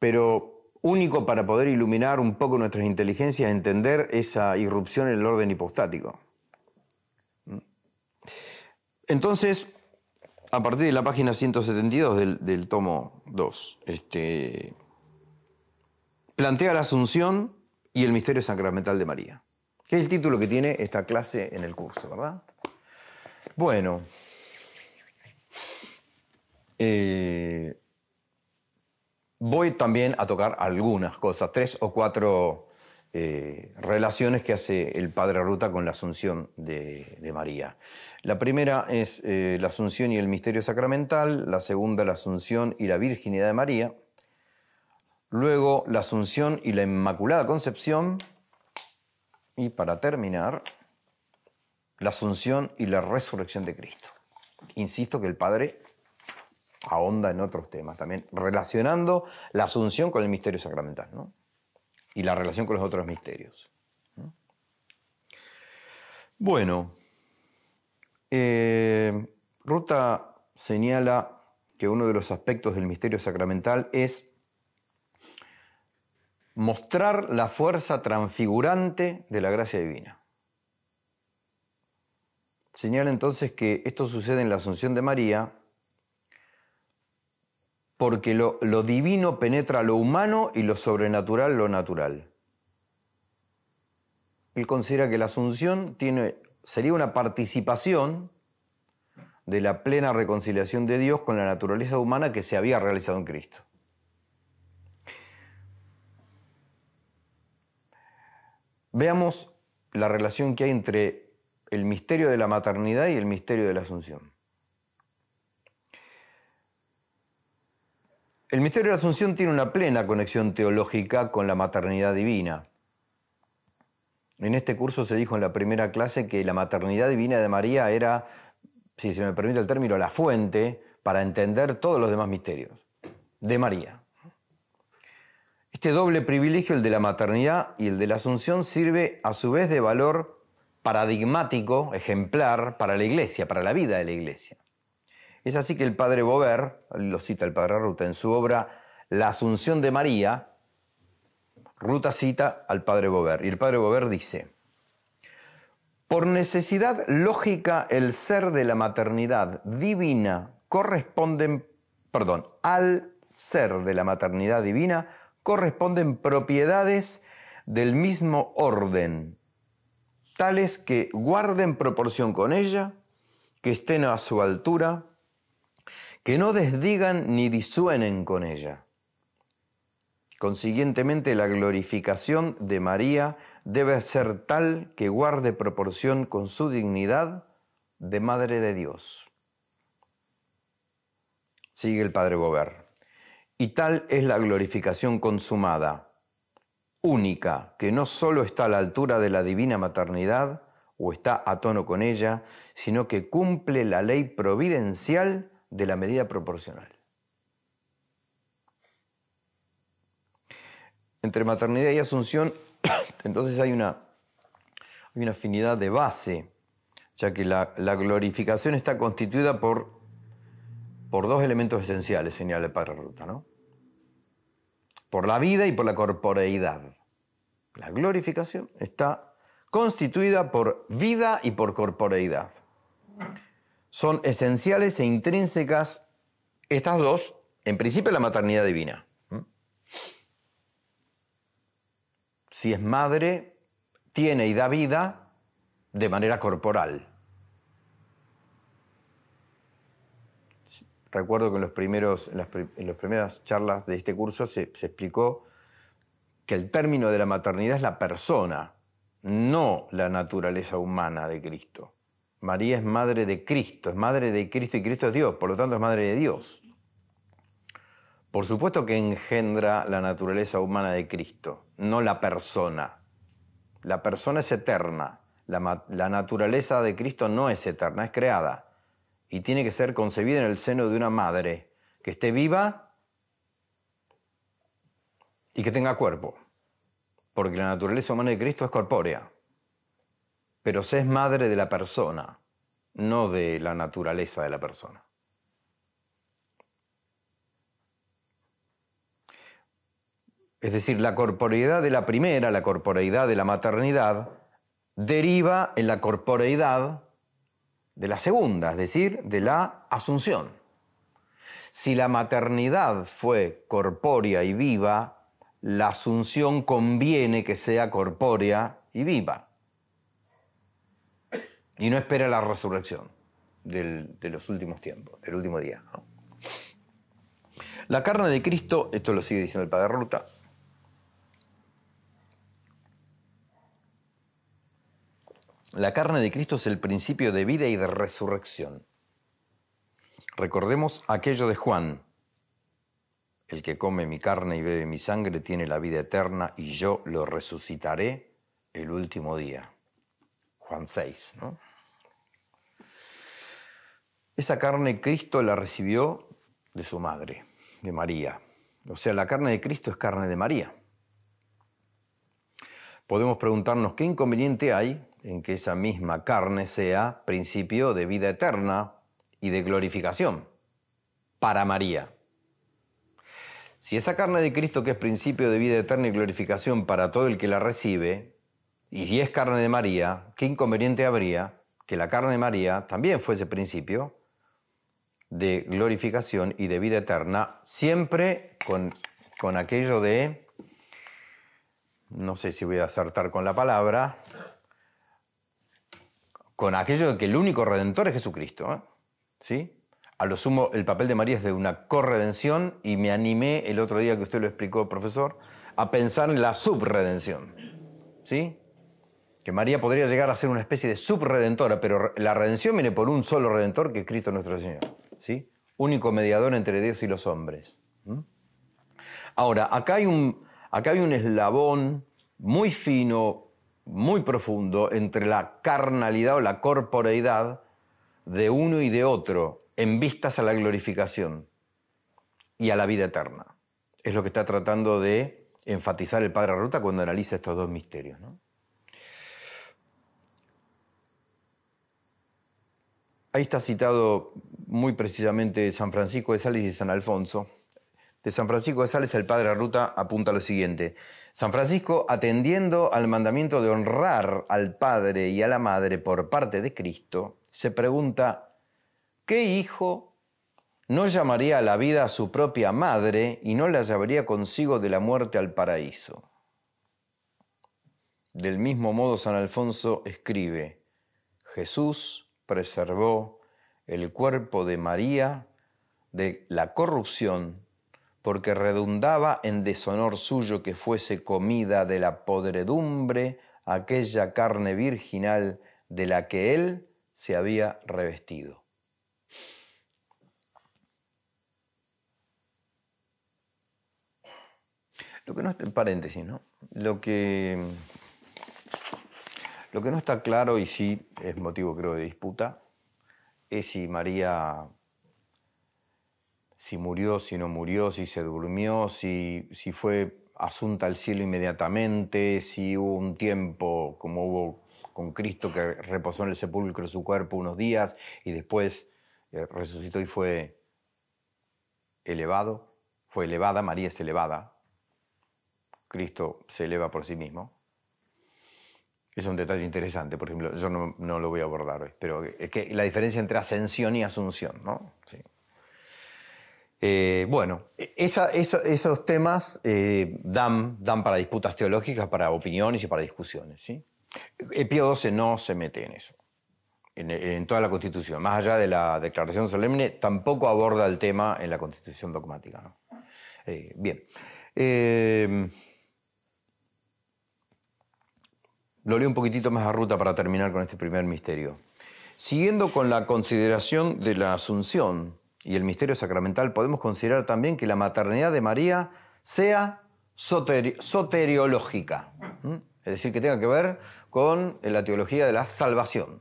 pero único para poder iluminar un poco nuestras inteligencias, entender esa irrupción en el orden hipostático. Entonces, a partir de la página 172 del tomo 2, plantea la Asunción y el misterio sacramental de María, que es el título que tiene esta clase en el curso, ¿verdad? Bueno, voy también a tocar algunas cosas, 3 o 4 relaciones que hace el Padre Ruta con la Asunción de María. La primera es la Asunción y el misterio sacramental, la segunda la Asunción y la virginidad de María, luego la Asunción y la Inmaculada Concepción, y para terminar, la Asunción y la resurrección de Cristo. Insisto que el Padre ahonda en otros temas también, relacionando la Asunción con el misterio sacramental, ¿no? Y la relación con los otros misterios. Bueno, Ruta señala que uno de los aspectos del misterio sacramental es mostrar la fuerza transfigurante de la gracia divina. Señala entonces que esto sucede en la Asunción de María porque lo divino penetra lo humano y lo sobrenatural lo natural. Él considera que la Asunción sería una participación de la plena reconciliación de Dios con la naturaleza humana que se había realizado en Cristo. Veamos la relación que hay entre el misterio de la maternidad y el misterio de la Asunción. El misterio de la Asunción tiene una plena conexión teológica con la maternidad divina. En este curso se dijo en la primera clase que la maternidad divina de María era, si se me permite el término, la fuente para entender todos los demás misterios de María. Este doble privilegio, el de la maternidad y el de la Asunción, sirve a su vez de valor paradigmático, ejemplar, para la Iglesia, para la vida de la Iglesia. Es así que el padre Bover, lo cita el padre Ruta en su obra La Asunción de María, Ruta cita al padre Bover, y el padre Bover dice: por necesidad lógica el ser de la maternidad divina al ser de la maternidad divina corresponden propiedades del mismo orden, tales que guarden proporción con ella, que estén a su altura, que no desdigan ni disuenen con ella. Consiguientemente, la glorificación de María debe ser tal que guarde proporción con su dignidad de Madre de Dios. Sigue el padre Bover. Y tal es la glorificación consumada, única, que no solo está a la altura de la divina maternidad o está a tono con ella, sino que cumple la ley providencial de la medida proporcional. Entre maternidad y Asunción, entonces hay una afinidad de base, ya que la glorificación está constituida por 2 elementos esenciales, señala el padre Ruta, ¿no? Por la vida y por la corporeidad. La glorificación está constituida por vida y por corporeidad. Son esenciales e intrínsecas estas dos, en principio la maternidad divina. Si es madre, tiene y da vida de manera corporal. Recuerdo que en las primeras charlas de este curso se explicó que el término de la maternidad es la persona, no la naturaleza humana de Cristo. María es madre de Cristo y Cristo es Dios, por lo tanto es madre de Dios. Por supuesto que engendra la naturaleza humana de Cristo, no la persona. La persona es eterna, la naturaleza de Cristo no es eterna, es creada. Y tiene que ser concebida en el seno de una madre que esté viva y que tenga cuerpo. Porque la naturaleza humana de Cristo es corpórea. Pero se es madre de la persona, no de la naturaleza de la persona. Es decir, la corporeidad de la primera, la corporeidad de la maternidad, deriva en la corporeidad de la segunda, es decir, de la asunción. Si la maternidad fue corpórea y viva, la asunción conviene que sea corpórea y viva. Y no espera la resurrección de los últimos tiempos, del último día, ¿no? La carne de Cristo, esto lo sigue diciendo el Padre Ruta, la carne de Cristo es el principio de vida y de resurrección. Recordemos aquello de Juan: el que come mi carne y bebe mi sangre tiene la vida eterna y yo lo resucitaré el último día. Juan 6, ¿no? Esa carne Cristo la recibió de su madre, de María. O sea, la carne de Cristo es carne de María. Podemos preguntarnos qué inconveniente hay en que esa misma carne sea principio de vida eterna y de glorificación para María. Si esa carne de Cristo, que es principio de vida eterna y glorificación para todo el que la recibe, y si es carne de María, ¿qué inconveniente habría que la carne de María también fuese principio de glorificación y de vida eterna, siempre con aquello de, no sé si voy a acertar con la palabra, con aquello de que el único redentor es Jesucristo, ¿eh? ¿Sí? A lo sumo, el papel de María es de una corredención, y me animé el otro día que usted lo explicó, profesor, a pensar en la subredención, ¿sí? Que María podría llegar a ser una especie de subredentora, pero la redención viene por un solo redentor, que es Cristo nuestro Señor, ¿sí? Único mediador entre Dios y los hombres. Ahora, acá hay un eslabón muy fino, muy profundo, entre la carnalidad o la corporeidad de uno y de otro, en vistas a la glorificación y a la vida eterna. Es lo que está tratando de enfatizar el Padre Ruta cuando analiza estos dos misterios, ¿no? Ahí está citado muy precisamente San Francisco de Sales y San Alfonso. De San Francisco de Sales, el Padre Ruta apunta lo siguiente: San Francisco, atendiendo al mandamiento de honrar al Padre y a la Madre por parte de Cristo, se pregunta, ¿qué hijo no llamaría a la vida a su propia madre y no la llevaría consigo de la muerte al paraíso? Del mismo modo, San Alfonso escribe, Jesús preservó el cuerpo de María de la corrupción porque redundaba en deshonor suyo que fuese comida de la podredumbre aquella carne virginal de la que él se había revestido. Lo que no está en paréntesis, ¿no? Lo que no está claro, y sí es motivo, creo, de disputa, es si María, si murió, si no murió, si se durmió, si fue asunta al cielo inmediatamente, si hubo un tiempo, como hubo con Cristo, que reposó en el sepulcro su cuerpo unos días y después resucitó y fue elevado. Fue elevada, María es elevada. Cristo se eleva por sí mismo. Es un detalle interesante, por ejemplo, yo no lo voy a abordar hoy, pero es que la diferencia entre ascensión y asunción, ¿no? Sí. Bueno, esos temas dan para disputas teológicas, para opiniones y para discusiones, ¿sí? Pío XII no se mete en eso, en toda la Constitución. Más allá de la declaración solemne, tampoco aborda el tema en la Constitución dogmática, ¿no? Bien. Lo leo un poquitito más a Ruta para terminar con este primer misterio. Siguiendo con la consideración de la Asunción y el misterio sacramental, podemos considerar también que la maternidad de María sea soteriológica, es decir, que tenga que ver con la teología de la salvación.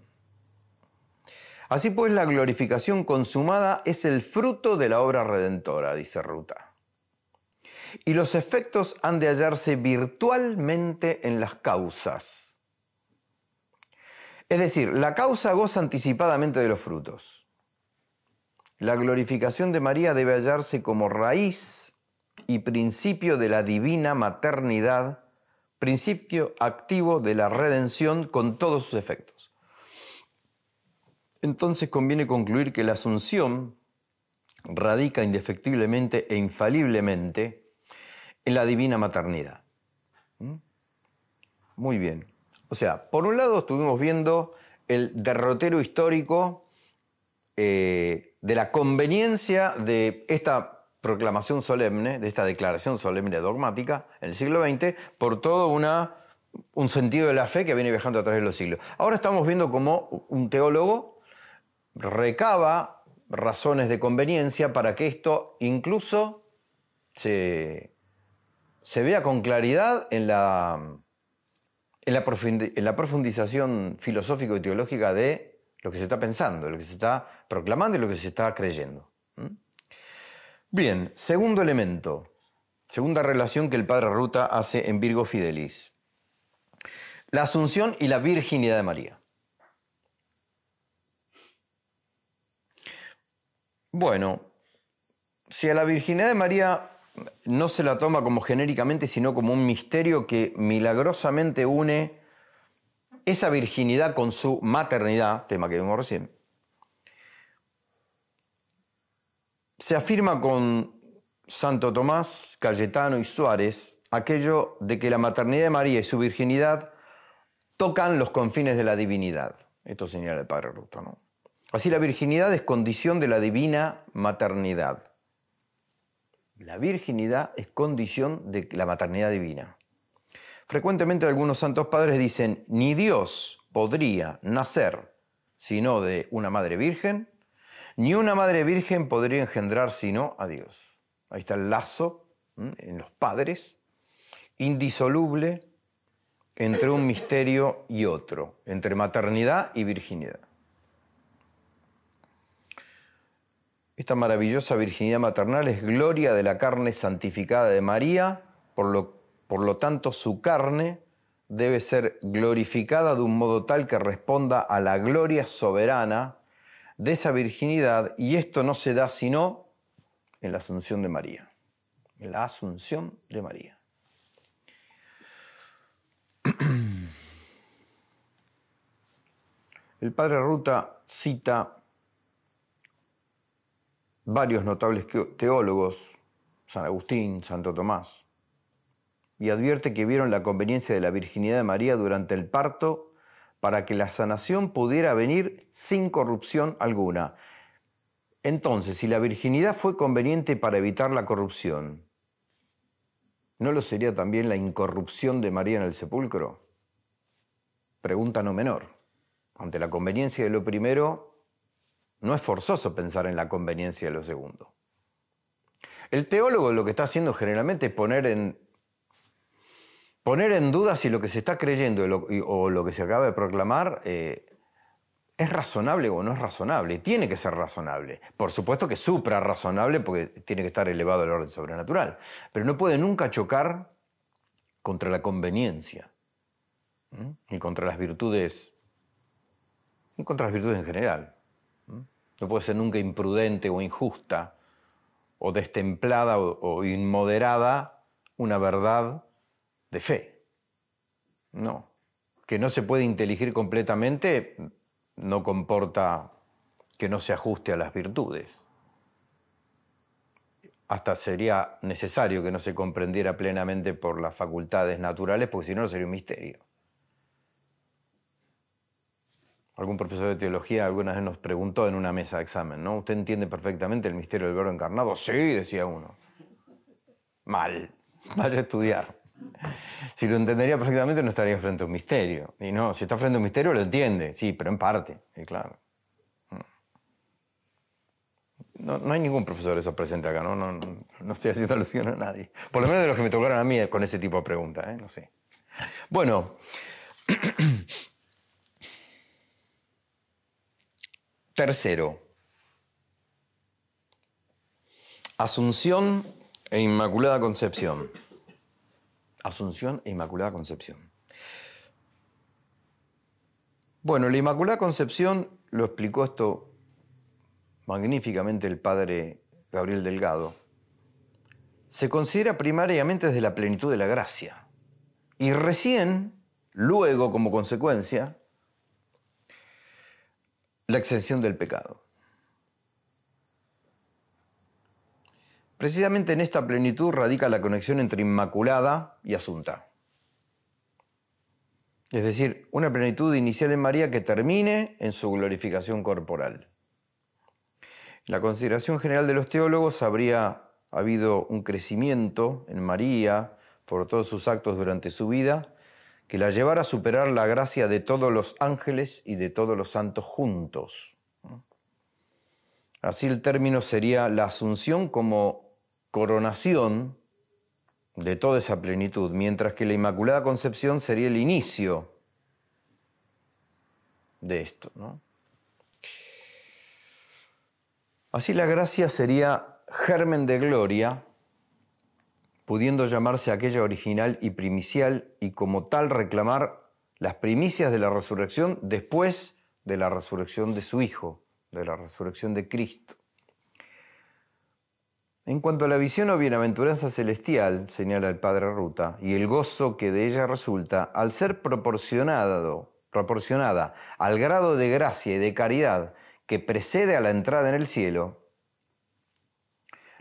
Así pues, la glorificación consumada es el fruto de la obra redentora, dice Ruta. Y los efectos han de hallarse virtualmente en las causas. Es decir, la causa goza anticipadamente de los frutos. La glorificación de María debe hallarse como raíz y principio de la divina maternidad, principio activo de la redención con todos sus efectos. entonces conviene concluir que la Asunción radica indefectiblemente e infaliblemente en la divina maternidad. Muy bien. O sea, por un lado estuvimos viendo el derrotero histórico de la conveniencia de esta proclamación solemne, de esta declaración solemne dogmática en el siglo XX, por todo un sentido de la fe que viene viajando a través de los siglos. Ahora estamos viendo cómo un teólogo recaba razones de conveniencia para que esto incluso se vea con claridad en la profundización filosófico y teológica de lo que se está pensando, lo que se está proclamando y lo que se está creyendo. Bien, segundo elemento, segunda relación que el padre Ruta hace en Virgo Fidelis. La Asunción y la virginidad de María. Bueno, si a la virginidad de María no se la toma como genéricamente, sino como un misterio que milagrosamente une esa virginidad con su maternidad, tema que vimos recién, se afirma con Santo Tomás, Cayetano y Suárez aquello de que la maternidad de María y su virginidad tocan los confines de la divinidad. Esto señala el padre Ruta, ¿no? Así la virginidad es condición de la divina maternidad. La virginidad es condición de la maternidad divina. Frecuentemente algunos santos padres dicen, ni Dios podría nacer sino de una madre virgen, ni una madre virgen podría engendrar sino a Dios. Ahí está el lazo en los padres, indisoluble entre un misterio y otro, entre maternidad y virginidad. Esta maravillosa virginidad maternal es gloria de la carne santificada de María, por lo tanto su carne debe ser glorificada de un modo tal que responda a la gloria soberana de esa virginidad, y esto no se da sino en la Asunción de María. En la Asunción de María. El padre Ruta cita varios notables teólogos, San Agustín, Santo Tomás, y advierte que vieron la conveniencia de la virginidad de María durante el parto para que la sanación pudiera venir sin corrupción alguna. Entonces, si la virginidad fue conveniente para evitar la corrupción, ¿no lo sería también la incorrupción de María en el sepulcro? Pregunta no menor. Ante la conveniencia de lo primero, no es forzoso pensar en la conveniencia de lo segundo. El teólogo lo que está haciendo generalmente es poner en duda si lo que se está creyendo o lo que se acaba de proclamar es razonable o no es razonable. Tiene que ser razonable. Por supuesto que suprarrazonable porque tiene que estar elevado al orden sobrenatural. Pero no puede nunca chocar contra la conveniencia, ni contra las virtudes, ni contra las virtudes en general. No puede ser nunca imprudente o injusta o destemplada o inmoderada una verdad de fe. No. Que no se puede inteligir completamente no comporta que no se ajuste a las virtudes. Hasta sería necesario que no se comprendiera plenamente por las facultades naturales, porque si no, sería un misterio. Algún profesor de teología alguna vez nos preguntó en una mesa de examen, ¿no? ¿Usted entiende perfectamente el misterio del Verbo encarnado? Sí, decía uno. Mal. Vaya a estudiar. Si lo entendería perfectamente no estaría frente a un misterio. Y no, si está frente a un misterio lo entiende, sí, pero en parte, y claro. No hay ningún profesor de esos presente acá, ¿no? No estoy haciendo alusión a nadie. Por lo menos de los que me tocaron a mí con ese tipo de preguntas, no sé. Bueno. Tercero, Asunción e Inmaculada Concepción. Asunción e Inmaculada Concepción. Bueno, la Inmaculada Concepción lo explicó esto magníficamente el padre Gabriel Delgado. Se considera primariamente desde la plenitud de la gracia. Y recién, luego, como consecuencia, la exención del pecado. Precisamente en esta plenitud radica la conexión entre Inmaculada y Asunta. Es decir, una plenitud inicial en María que termine en su glorificación corporal. En la consideración general de los teólogos habría habido un crecimiento en María por todos sus actos durante su vida que la llevara a superar la gracia de todos los ángeles y de todos los santos juntos. Así el término sería la asunción como coronación de toda esa plenitud, mientras que la Inmaculada Concepción sería el inicio de esto, ¿no? Así la gracia sería germen de gloria, pudiendo llamarse aquella original y primicial, y como tal reclamar las primicias de la resurrección después de la resurrección de su Hijo, de la resurrección de Cristo. En cuanto a la visión o bienaventuranza celestial, señala el padre Ruta, y el gozo que de ella resulta, al ser proporcionada al grado de gracia y de caridad que precede a la entrada en el cielo,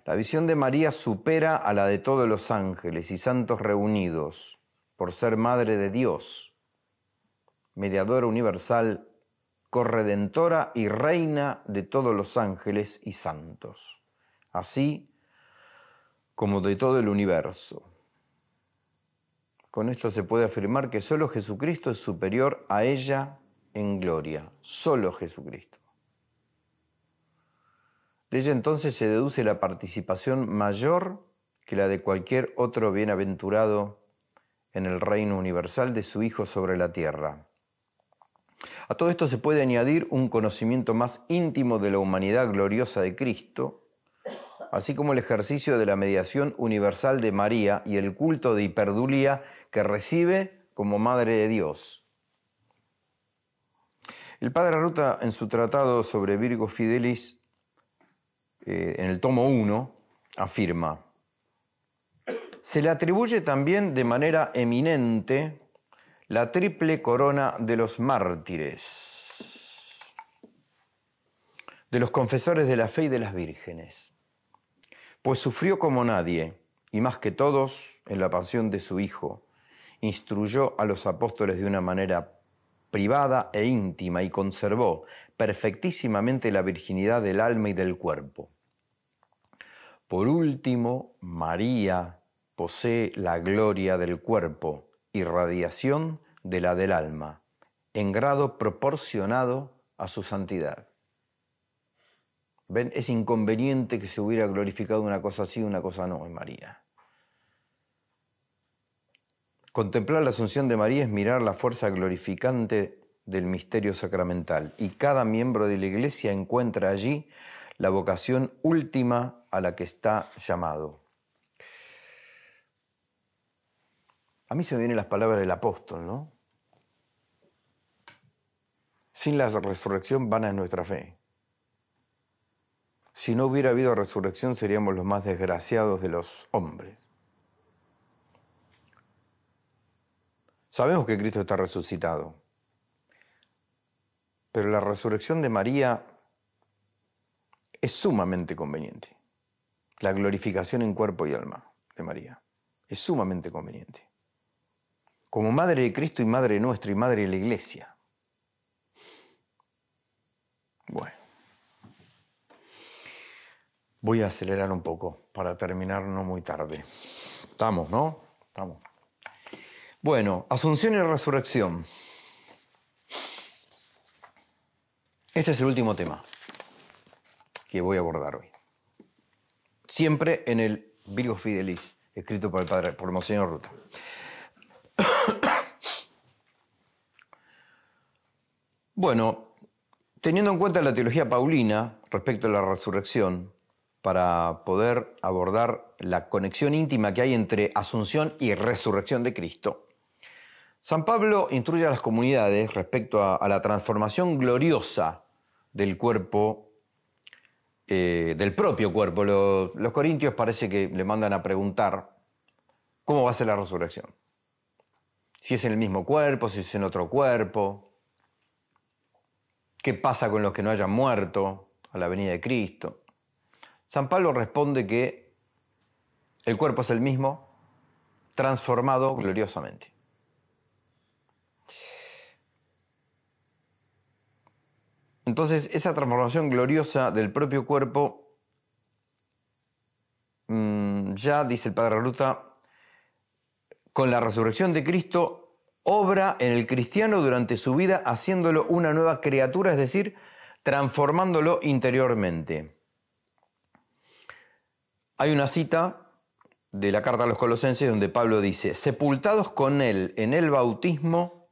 la visión de María supera a la de todos los ángeles y santos reunidos por ser Madre de Dios, mediadora universal, corredentora y reina de todos los ángeles y santos, así como de todo el universo. Con esto se puede afirmar que solo Jesucristo es superior a ella en gloria, solo Jesucristo. De ella entonces se deduce la participación mayor que la de cualquier otro bienaventurado en el reino universal de su Hijo sobre la tierra. A todo esto se puede añadir un conocimiento más íntimo de la humanidad gloriosa de Cristo, así como el ejercicio de la mediación universal de María y el culto de hiperdulía que recibe como Madre de Dios. El padre Ruta, en su tratado sobre Virgo Fidelis, en el tomo 1, afirma: se le atribuye también de manera eminente la triple corona de los mártires, de los confesores de la fe y de las vírgenes, pues sufrió como nadie, y más que todos en la pasión de su Hijo, instruyó a los apóstoles de una manera privada e íntima y conservó perfectísimamente la virginidad del alma y del cuerpo. Por último, María posee la gloria del cuerpo y radiación de la del alma, en grado proporcionado a su santidad. ¿Ven? Es inconveniente que se hubiera glorificado una cosa así y una cosa no en María. Contemplar la asunción de María es mirar la fuerza glorificante del misterio sacramental, y cada miembro de la Iglesia encuentra allí la vocación última a la que está llamado. A mí se me vienen las palabras del apóstol, ¿no? Sin la resurrección vana es nuestra fe. Si no hubiera habido resurrección, seríamos los más desgraciados de los hombres. Sabemos que Cristo está resucitado, pero la resurrección de María es sumamente conveniente. La glorificación en cuerpo y alma de María es sumamente conveniente. Como Madre de Cristo y Madre nuestra y Madre de la Iglesia. Bueno. Voy a acelerar un poco para terminar no muy tarde. Estamos, ¿no? Estamos. Bueno, Asunción y Resurrección. Este es el último tema que voy a abordar hoy. Siempre en el Virgo Fidelis, escrito por Monseñor Ruta. Bueno, teniendo en cuenta la teología paulina respecto a la resurrección, para poder abordar la conexión íntima que hay entre asunción y resurrección de Cristo, San Pablo instruye a las comunidades respecto a la transformación gloriosa del cuerpo, del propio cuerpo. Los corintios parece que le mandan a preguntar cómo va a ser la resurrección. Si es en el mismo cuerpo, si es en otro cuerpo. ¿Qué pasa con los que no hayan muerto a la venida de Cristo? San Pablo responde que el cuerpo es el mismo, transformado gloriosamente. Entonces, esa transformación gloriosa del propio cuerpo, ya, dice el Padre Ruta, con la resurrección de Cristo, obra en el cristiano durante su vida, haciéndolo una nueva criatura, es decir, transformándolo interiormente. Hay una cita de la carta a los Colosenses donde Pablo dice: sepultados con él en el bautismo,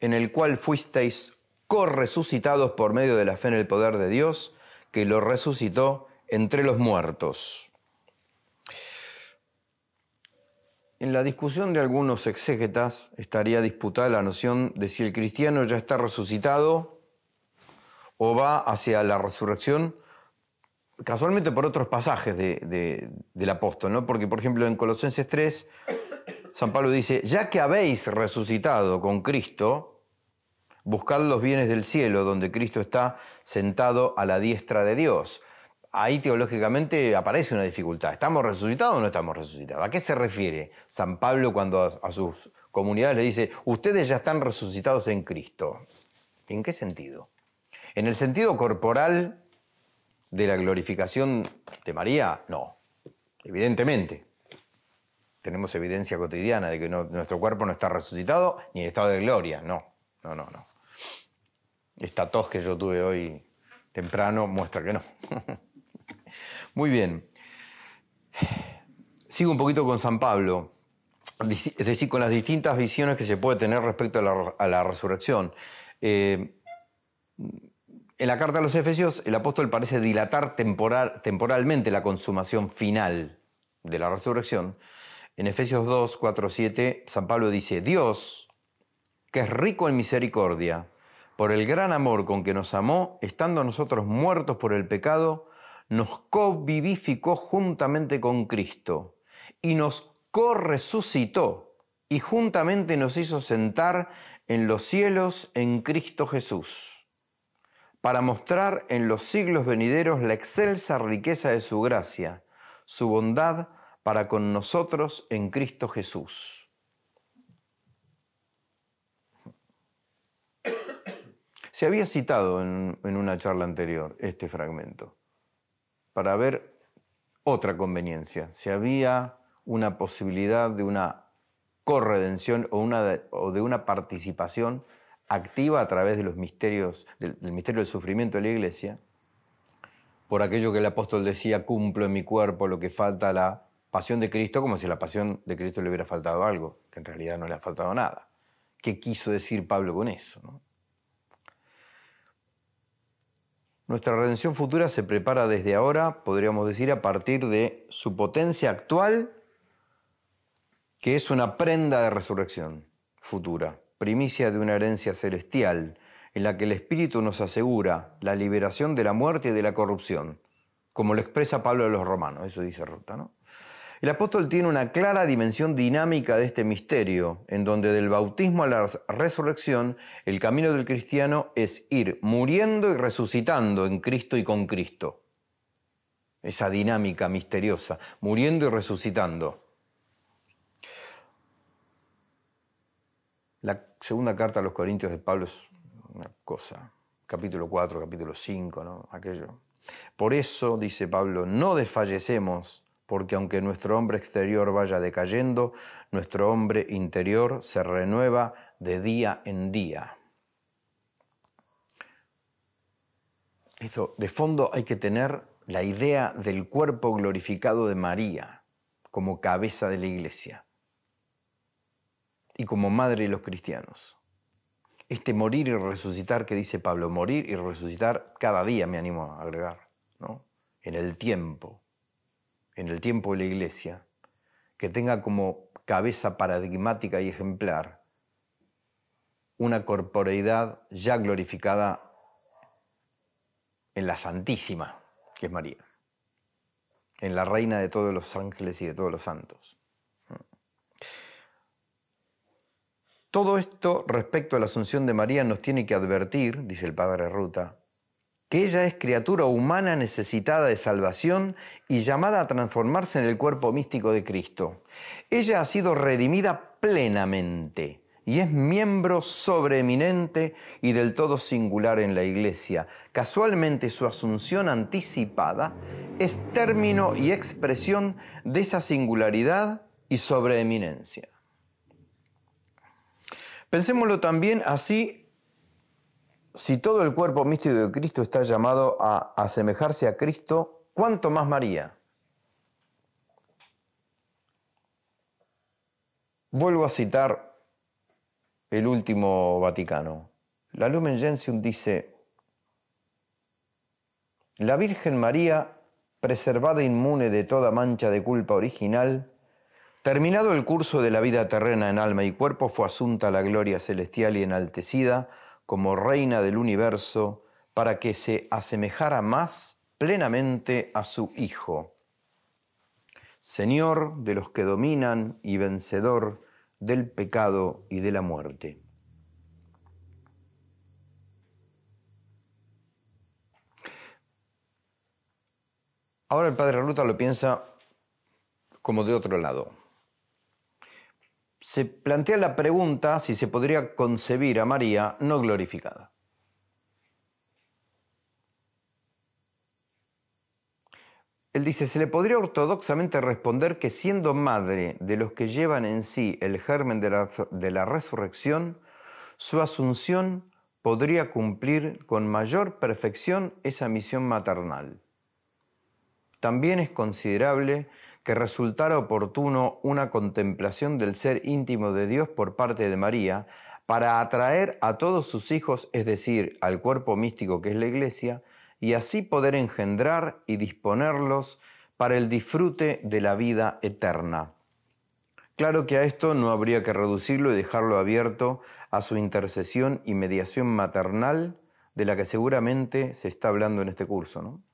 en el cual fuisteis corresucitados por medio de la fe en el poder de Dios, que lo resucitó entre los muertos. En la discusión de algunos exégetas estaría disputada la noción de si el cristiano ya está resucitado o va hacia la resurrección, casualmente por otros pasajes del apóstol, ¿no? Porque, por ejemplo, en Colosenses 3, San Pablo dice: ya que habéis resucitado con Cristo, buscad los bienes del cielo, donde Cristo está sentado a la diestra de Dios. Ahí teológicamente aparece una dificultad. ¿Estamos resucitados o no estamos resucitados? ¿A qué se refiere San Pablo cuando a sus comunidades le dice: ustedes ya están resucitados en Cristo? ¿En qué sentido? ¿En el sentido corporal de la glorificación de María? No, evidentemente. Tenemos evidencia cotidiana de que nuestro cuerpo no está resucitado ni en estado de gloria. No. Esta tos que yo tuve hoy temprano muestra que no. Muy bien. Sigo un poquito con San Pablo, es decir, con las distintas visiones que se puede tener respecto a la resurrección. En la carta a los Efesios, el apóstol parece dilatar temporalmente la consumación final de la resurrección. En Efesios 2, 4, 7, San Pablo dice: Dios, que es rico en misericordia, por el gran amor con que nos amó, estando nosotros muertos por el pecado, nos covivificó juntamente con Cristo y nos corresucitó y juntamente nos hizo sentar en los cielos en Cristo Jesús, para mostrar en los siglos venideros la excelsa riqueza de su gracia, su bondad para con nosotros en Cristo Jesús. Se había citado en una charla anterior este fragmento para ver otra conveniencia, si había una posibilidad de una corredención o de una participación activa a través de los misterios, del misterio del sufrimiento de la Iglesia, por aquello que el apóstol decía: cumplo en mi cuerpo lo que falta a la pasión de Cristo, como si a la pasión de Cristo le hubiera faltado algo, que en realidad no le ha faltado nada. ¿Qué quiso decir Pablo con eso, no? Nuestra redención futura se prepara desde ahora, podríamos decir, a partir de su potencia actual, que es una prenda de resurrección futura, primicia de una herencia celestial, en la que el Espíritu nos asegura la liberación de la muerte y de la corrupción, como lo expresa Pablo a los Romanos, eso dice Ruta, ¿no? El apóstol tiene una clara dimensión dinámica de este misterio, en donde del bautismo a la resurrección, el camino del cristiano es ir muriendo y resucitando en Cristo y con Cristo. Esa dinámica misteriosa, muriendo y resucitando. La segunda carta a los Corintios de Pablo es una cosa, capítulo 4, capítulo 5, ¿no? Aquello. Por eso, dice Pablo, no desfallecemos, porque aunque nuestro hombre exterior vaya decayendo, nuestro hombre interior se renueva de día en día. Eso, de fondo hay que tener la idea del cuerpo glorificado de María como cabeza de la Iglesia y como madre de los cristianos. Este morir y resucitar que dice Pablo, morir y resucitar cada día, me animo a agregar, ¿no? En el tiempo de la Iglesia, que tenga como cabeza paradigmática y ejemplar una corporeidad ya glorificada en la Santísima, que es María, en la Reina de todos los ángeles y de todos los santos. Todo esto respecto a la Asunción de María nos tiene que advertir, dice el Padre Ruta, que ella es criatura humana necesitada de salvación y llamada a transformarse en el cuerpo místico de Cristo. Ella ha sido redimida plenamente y es miembro sobreeminente y del todo singular en la Iglesia. Casualmente su asunción anticipada es término y expresión de esa singularidad y sobreeminencia. Pensémoslo también así. Si todo el cuerpo místico de Cristo está llamado a asemejarse a Cristo, ¿cuánto más María? Vuelvo a citar el último Vaticano. La Lumen Gentium dice: la Virgen María, preservada inmune de toda mancha de culpa original, terminado el curso de la vida terrena en alma y cuerpo, fue asunta a la gloria celestial y enaltecida como reina del universo, para que se asemejara más plenamente a su Hijo, Señor de los que dominan y vencedor del pecado y de la muerte. Ahora el Padre Ruta lo piensa como de otro lado. Se plantea la pregunta si se podría concebir a María no glorificada. Él dice, se le podría ortodoxamente responder que siendo madre de los que llevan en sí el germen de la resurrección, su asunción podría cumplir con mayor perfección esa misión maternal. También es considerable que resultara oportuno una contemplación del ser íntimo de Dios por parte de María para atraer a todos sus hijos, es decir, al cuerpo místico que es la Iglesia, y así poder engendrar y disponerlos para el disfrute de la vida eterna. Claro que a esto no habría que reducirlo y dejarlo abierto a su intercesión y mediación maternal, de la que seguramente se está hablando en este curso, ¿no?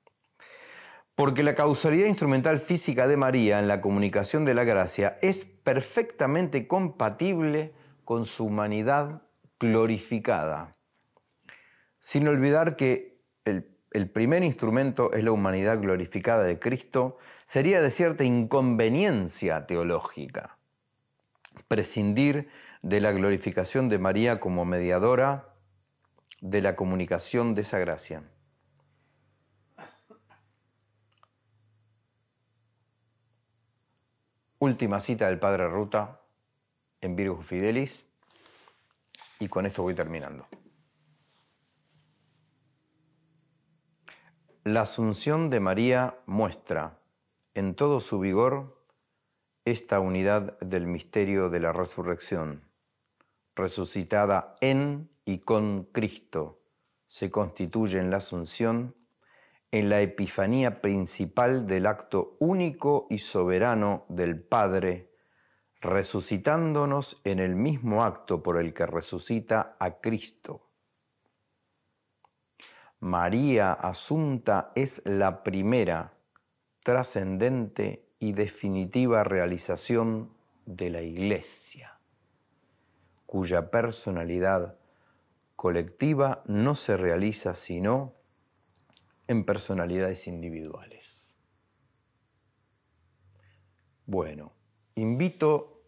Porque la causalidad instrumental física de María en la comunicación de la gracia es perfectamente compatible con su humanidad glorificada. Sin olvidar que el primer instrumento es la humanidad glorificada de Cristo, sería de cierta inconveniencia teológica prescindir de la glorificación de María como mediadora de la comunicación de esa gracia. Última cita del Padre Ruta en Virgo Fidelis, y con esto voy terminando. La Asunción de María muestra en todo su vigor esta unidad del misterio de la resurrección, resucitada en y con Cristo, se constituye en la Asunción en la epifanía principal del acto único y soberano del Padre, resucitándonos en el mismo acto por el que resucita a Cristo. María Asunta es la primera, trascendente y definitiva realización de la Iglesia, cuya personalidad colectiva no se realiza sino en personalidades individuales. Bueno, invito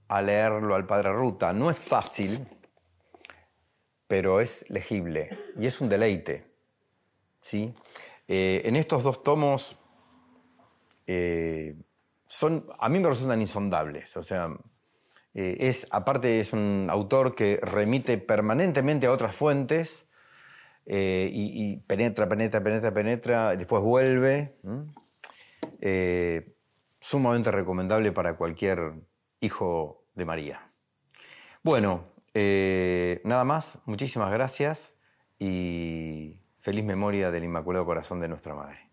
a leerlo al Padre Ruta. No es fácil, pero es legible y es un deleite, ¿sí? En estos dos tomos a mí me resultan insondables. O sea, aparte es un autor que remite permanentemente a otras fuentes, y penetra, después vuelve. Sumamente recomendable para cualquier hijo de María. Bueno, nada más, muchísimas gracias y feliz memoria del Inmaculado Corazón de nuestra Madre.